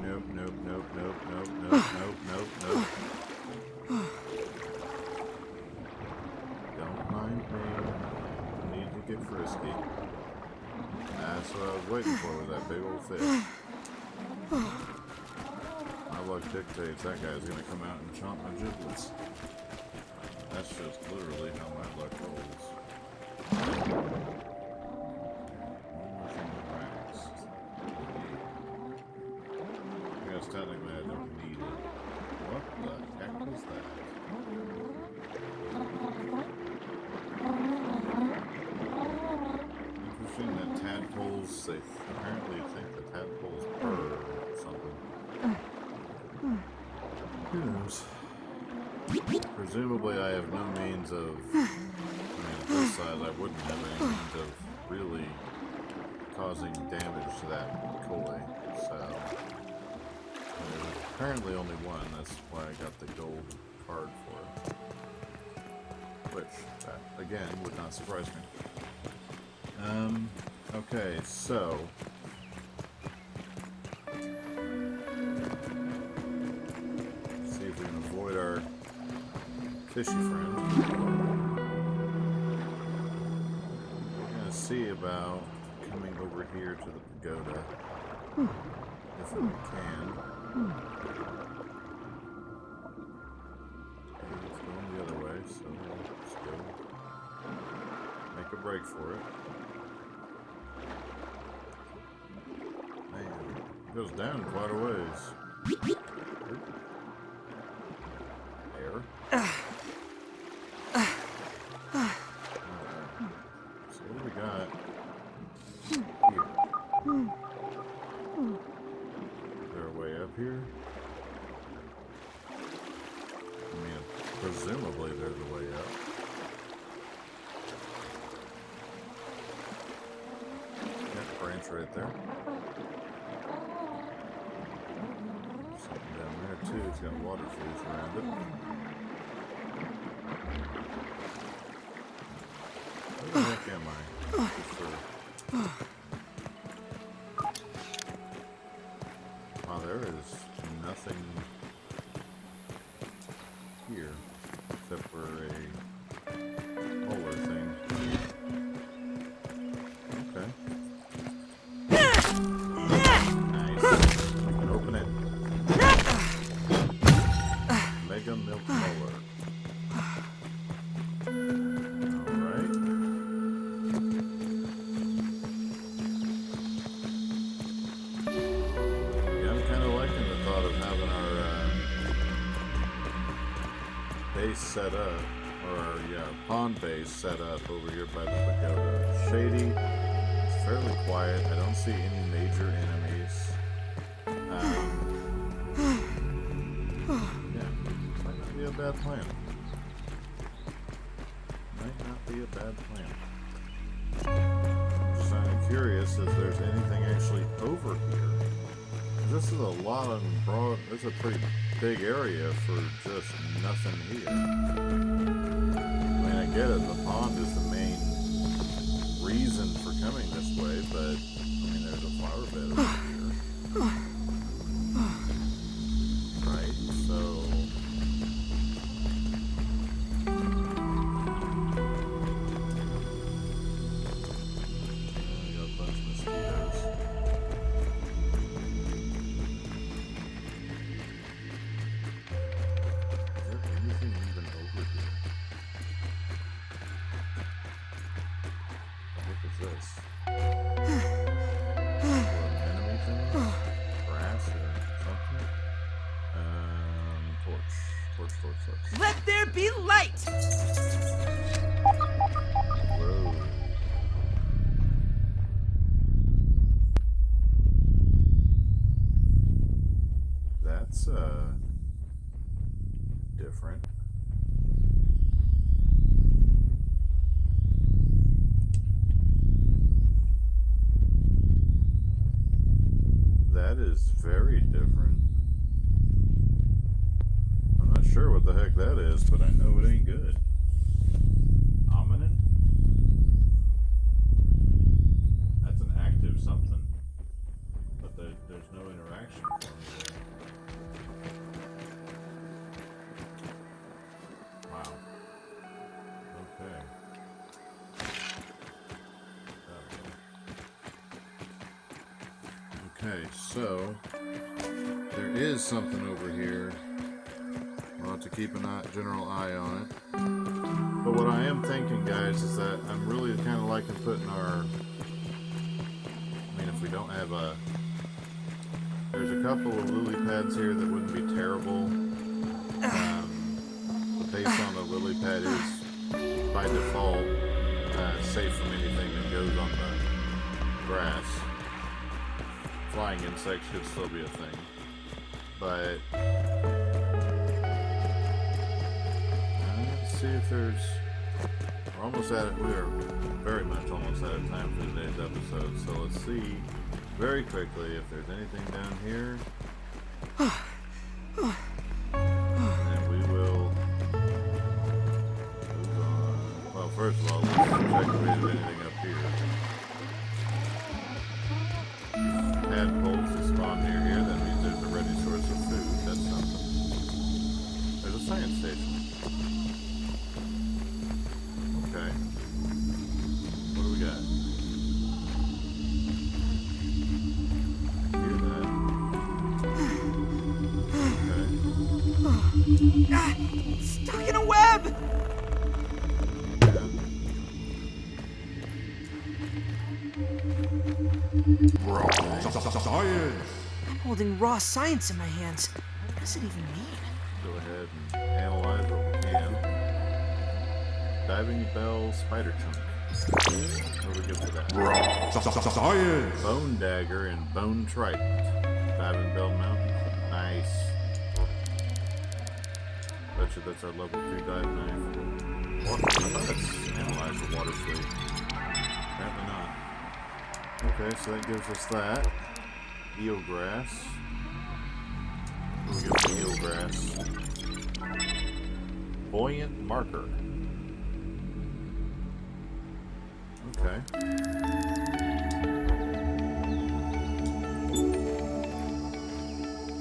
Nope. Don't mind me. I need to get frisky. That's what I was waiting for with that big old fish. My luck dictates that guy's gonna come out and chomp my giblets. That's just literally how my luck rolls. Technically, I don't need it. What the heck was that? Interesting that tadpoles, they apparently think that tadpoles purr or something. Who knows? Presumably, I have no means of, I mean, at this size, I wouldn't have any means of really causing damage to that koi, so. There's apparently only one, that's why I got the gold card for it. Which, that, again, would not surprise me. Okay, so... let's see if we can avoid our fishy friend. We're gonna see about coming over here to the pagoda. If we can. It's going the other way, so let's go. Make a break for it. Man, it goes down quite a ways. There. So what do we got here? Here? I mean, presumably there's a way up. That branch right there. Something down there too. It's got waterfalls around it. Where the heck am I? Wow, there is nothing here except for a polar thing. Okay. Nice. You can open it. Mega milk molar. Alright. Set up, or pond base set up over here by the pagoda. Shady, it's fairly quiet. I don't see any major enemies. Yeah, might not be a bad plan. Might not be a bad plan. I'm just kind of curious if there's anything actually over here. This is a lot of broad. This is a pretty big area for just nothing here. I mean, I get it. The pond is the main reason for coming this way, but I mean, there's a flower bed over here. this? Enemy thing? Grass or something? Torch. Let there be light! Whoa. That's, different. That is very different. I'm not sure what the heck that is, but I know it ain't good. Hominin? That's an active something. But there's no interaction for me there. Wow. Okay. Okay, so there is something over here. We'll have to keep a general eye on it. But what I am thinking, guys, is that I'm really kind of liking putting our... I mean, if we don't have a... There's a couple of lily pads here that wouldn't be terrible. The base on the lily pad is, by default, safe from anything that goes on the grass. Flying insects should still be a thing. But... let's see if there's... We're almost at it. We are very much almost out of time for today's episode. So let's see very quickly if there's anything down here. And we will move on. Well, first of all, let's check if there's anything up here. Tadpoles that spawn near here. That means there's a ready source of food. That's something. There's a science station. Okay. What do we got? Hear that? Okay. Stuck in a web! Science! I'm holding raw science in my hands. What does it even mean? Go ahead and analyze what we can. Diving bell spider chunk. What do we get for that? Science! Bone dagger and bone trident. Diving bell mountain. Nice. Bet you that's our level 2 dive knife. What? I thought it's analyze the water slate. Apparently not. Okay, so that gives us that. Eel grass. What do we get for eel grass? Buoyant marker. Okay.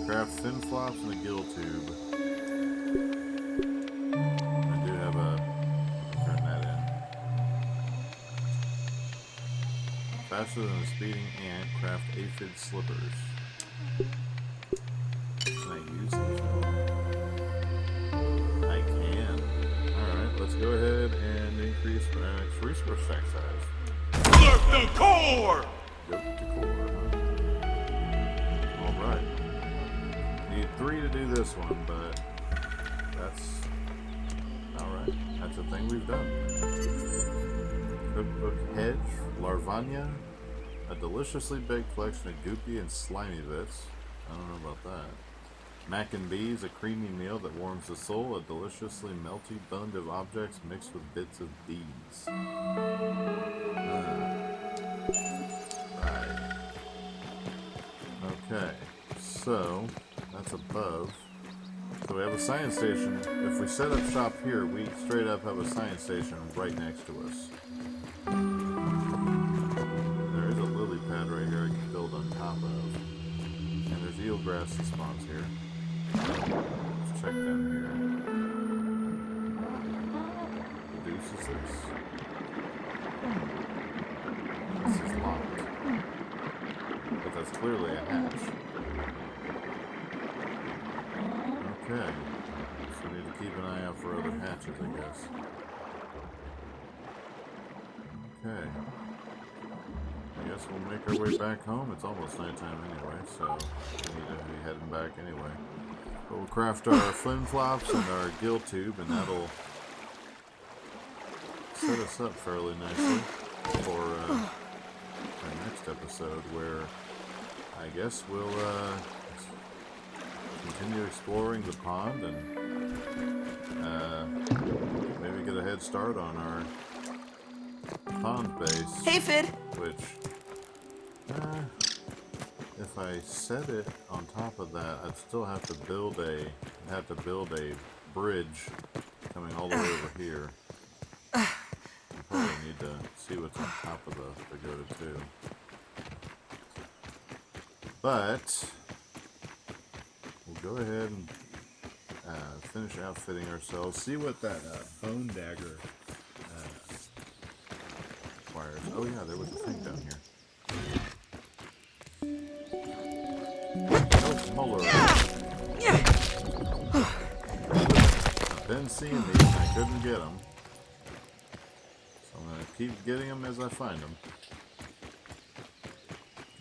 Craft fin flops and a gill tube. I do have turn that in. Faster than a speeding ant, craft aphid slippers. Can I use these? I can. Alright, let's go ahead and increase my resource stack size. Look the core! Go to core, huh? Alright. Need 3 to do this one, but that's alright. That's a thing we've done. Cookbook hedge, Larvania, a deliciously baked collection of goopy and slimy bits. I don't know about that. Mac and bees, a creamy meal that warms the soul, a deliciously melty bund of objects mixed with bits of bees. Right. Okay, so that's above. So we have a science station. If we set up shop here, we straight up have a science station right next to us. There is a lily pad right here I can build on top of. And there's eel grass that spawns here. Let's check down here. Reduces this. This is locked. But that's clearly a hatch. Okay. So we need to keep an eye out for other hatches, I guess. Okay. guess we'll make our way back home. It's almost nighttime anyway, so we need to be heading back anyway. But we'll craft our flim flops and our gill tube, and that'll set us up fairly nicely for our next episode, where I guess we'll continue exploring the pond and maybe get a head start on our pond base. Hey, Fid. Which, if I set it on top of that, I'd still have to build a bridge coming all the way over here. I probably need to see what's on top of the pagoda too. But we'll go ahead and finish outfitting ourselves. See what that bone dagger requires. Oh yeah, there was a thing down here. Oh, molar. I've been seeing these and I couldn't get them. So I'm going to keep getting them as I find them.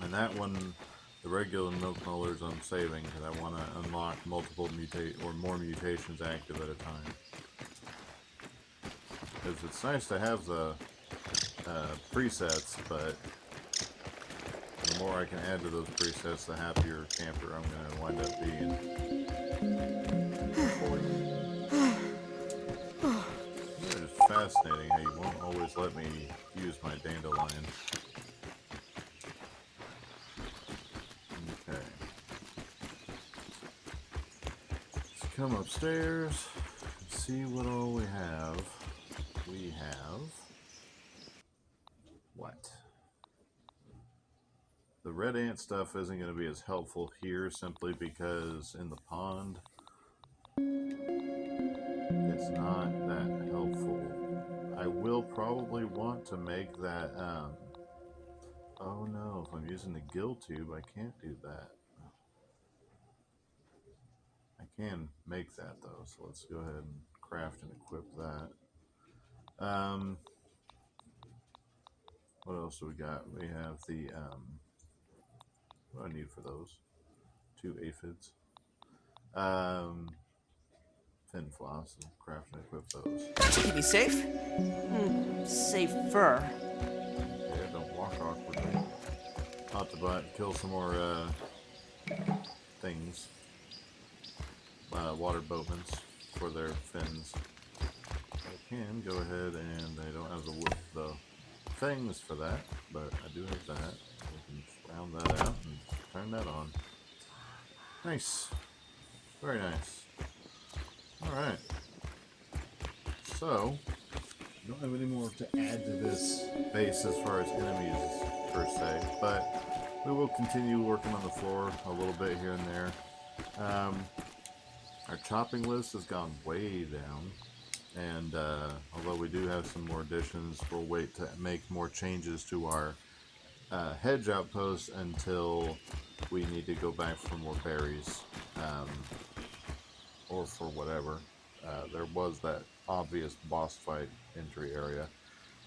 And that one, the regular milk molars, I'm saving because I want to unlock multiple more mutations active at a time. Because it's nice to have the presets, but the more I can add to those presets, the happier camper I'm going to wind up being. It's just fascinating how you won't always let me use my dandelion. Okay. Let's come upstairs and see what all we have. We have... what? The red ant stuff isn't going to be as helpful here simply because in the pond it's not that helpful. I will probably want to make that, oh no, if I'm using the gill tube I can't do that. I can make that though, so let's go ahead and craft and equip that. What else do we got? We have the, what do I need for those? 2 aphids. Fin floss, and craft and equip those. Keep me safe. Safer. Yeah, don't walk awkwardly. Hot to butt, kill some more, things. Water boatmans for their fins. I can go ahead and I don't have the things for that, but I do have that. We can round that out and turn that on. Nice. Very nice. Alright. So, I don't have any more to add to this base as far as enemies per se, but we will continue working on the floor a little bit here and there. Our chopping list has gone way down. And although we do have some more additions, we'll wait to make more changes to our hedge outpost until we need to go back for more berries, or for whatever. There was that obvious boss fight entry area.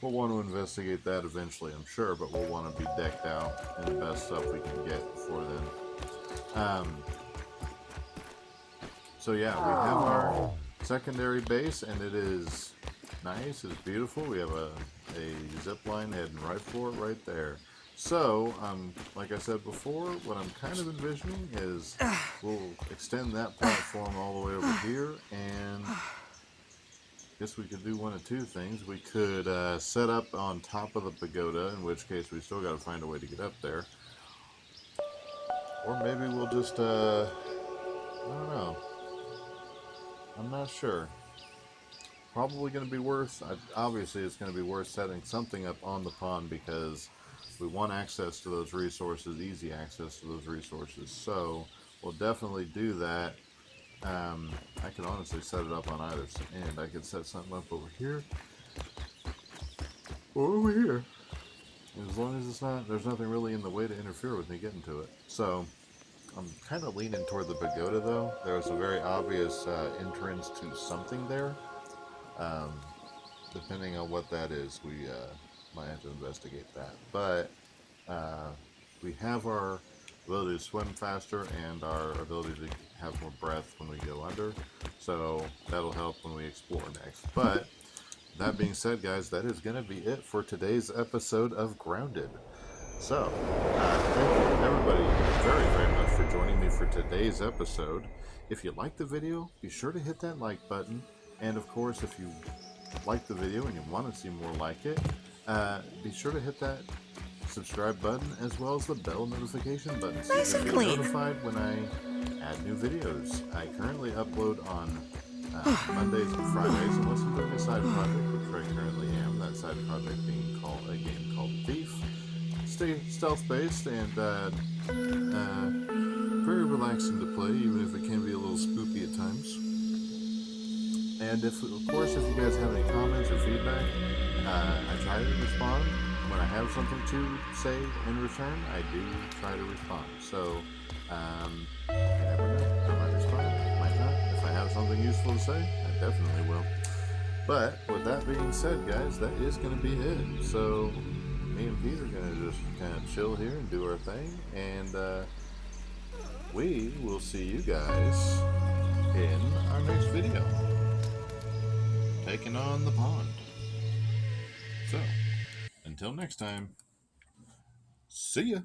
We'll want to investigate that eventually, I'm sure, but we'll want to be decked out in the best stuff we can get before then. So yeah, we have our secondary base, and it is nice, it's beautiful. We have a zip line heading right for it right there. So, like I said before, what I'm kind of envisioning is we'll extend that platform all the way over here, and I guess we could do one of two things. We could set up on top of the pagoda, in which case we still got to find a way to get up there. Or maybe we'll just, I don't know. I'm not sure. Probably going to be worth, obviously it's going to be worth setting something up on the pond because we want access to those resources, easy access to those resources. So we'll definitely do that. I could honestly set it up on either end. I could set something up over here or over here. As long as it's not, there's nothing really in the way to interfere with me getting to it. So I'm kind of leaning toward the pagoda though. There's a very obvious entrance to something there. Depending on what that is, we might have to investigate that. But we have our ability to swim faster and our ability to have more breath when we go under. So that'll help when we explore next. But that being said, guys, that is going to be it for today's episode of Grounded. So, thank you everybody very, very much for joining me for today's episode. If you liked the video, be sure to hit that like button. And of course, if you like the video and you want to see more like it, be sure to hit that subscribe button as well as the bell notification button so Nice you and can be clean. notified when I add new videos. I currently upload on Mondays and Fridays unless I'm doing a side project, which I currently am. That side project being a game called Thief. Stay stealth-based and very relaxing to play, even if it can be a little spoopy at times. And of course, if you guys have any comments or feedback, I try to respond. When I have something to say in return, I do try to respond. So, you never know. I might respond, might not. If I have something useful to say, I definitely will. But with that being said, guys, that is going to be it. So, me and Pete are going to just kind of chill here and do our thing. And we will see you guys in our next video. Taking on the pond. So, until next time, see ya.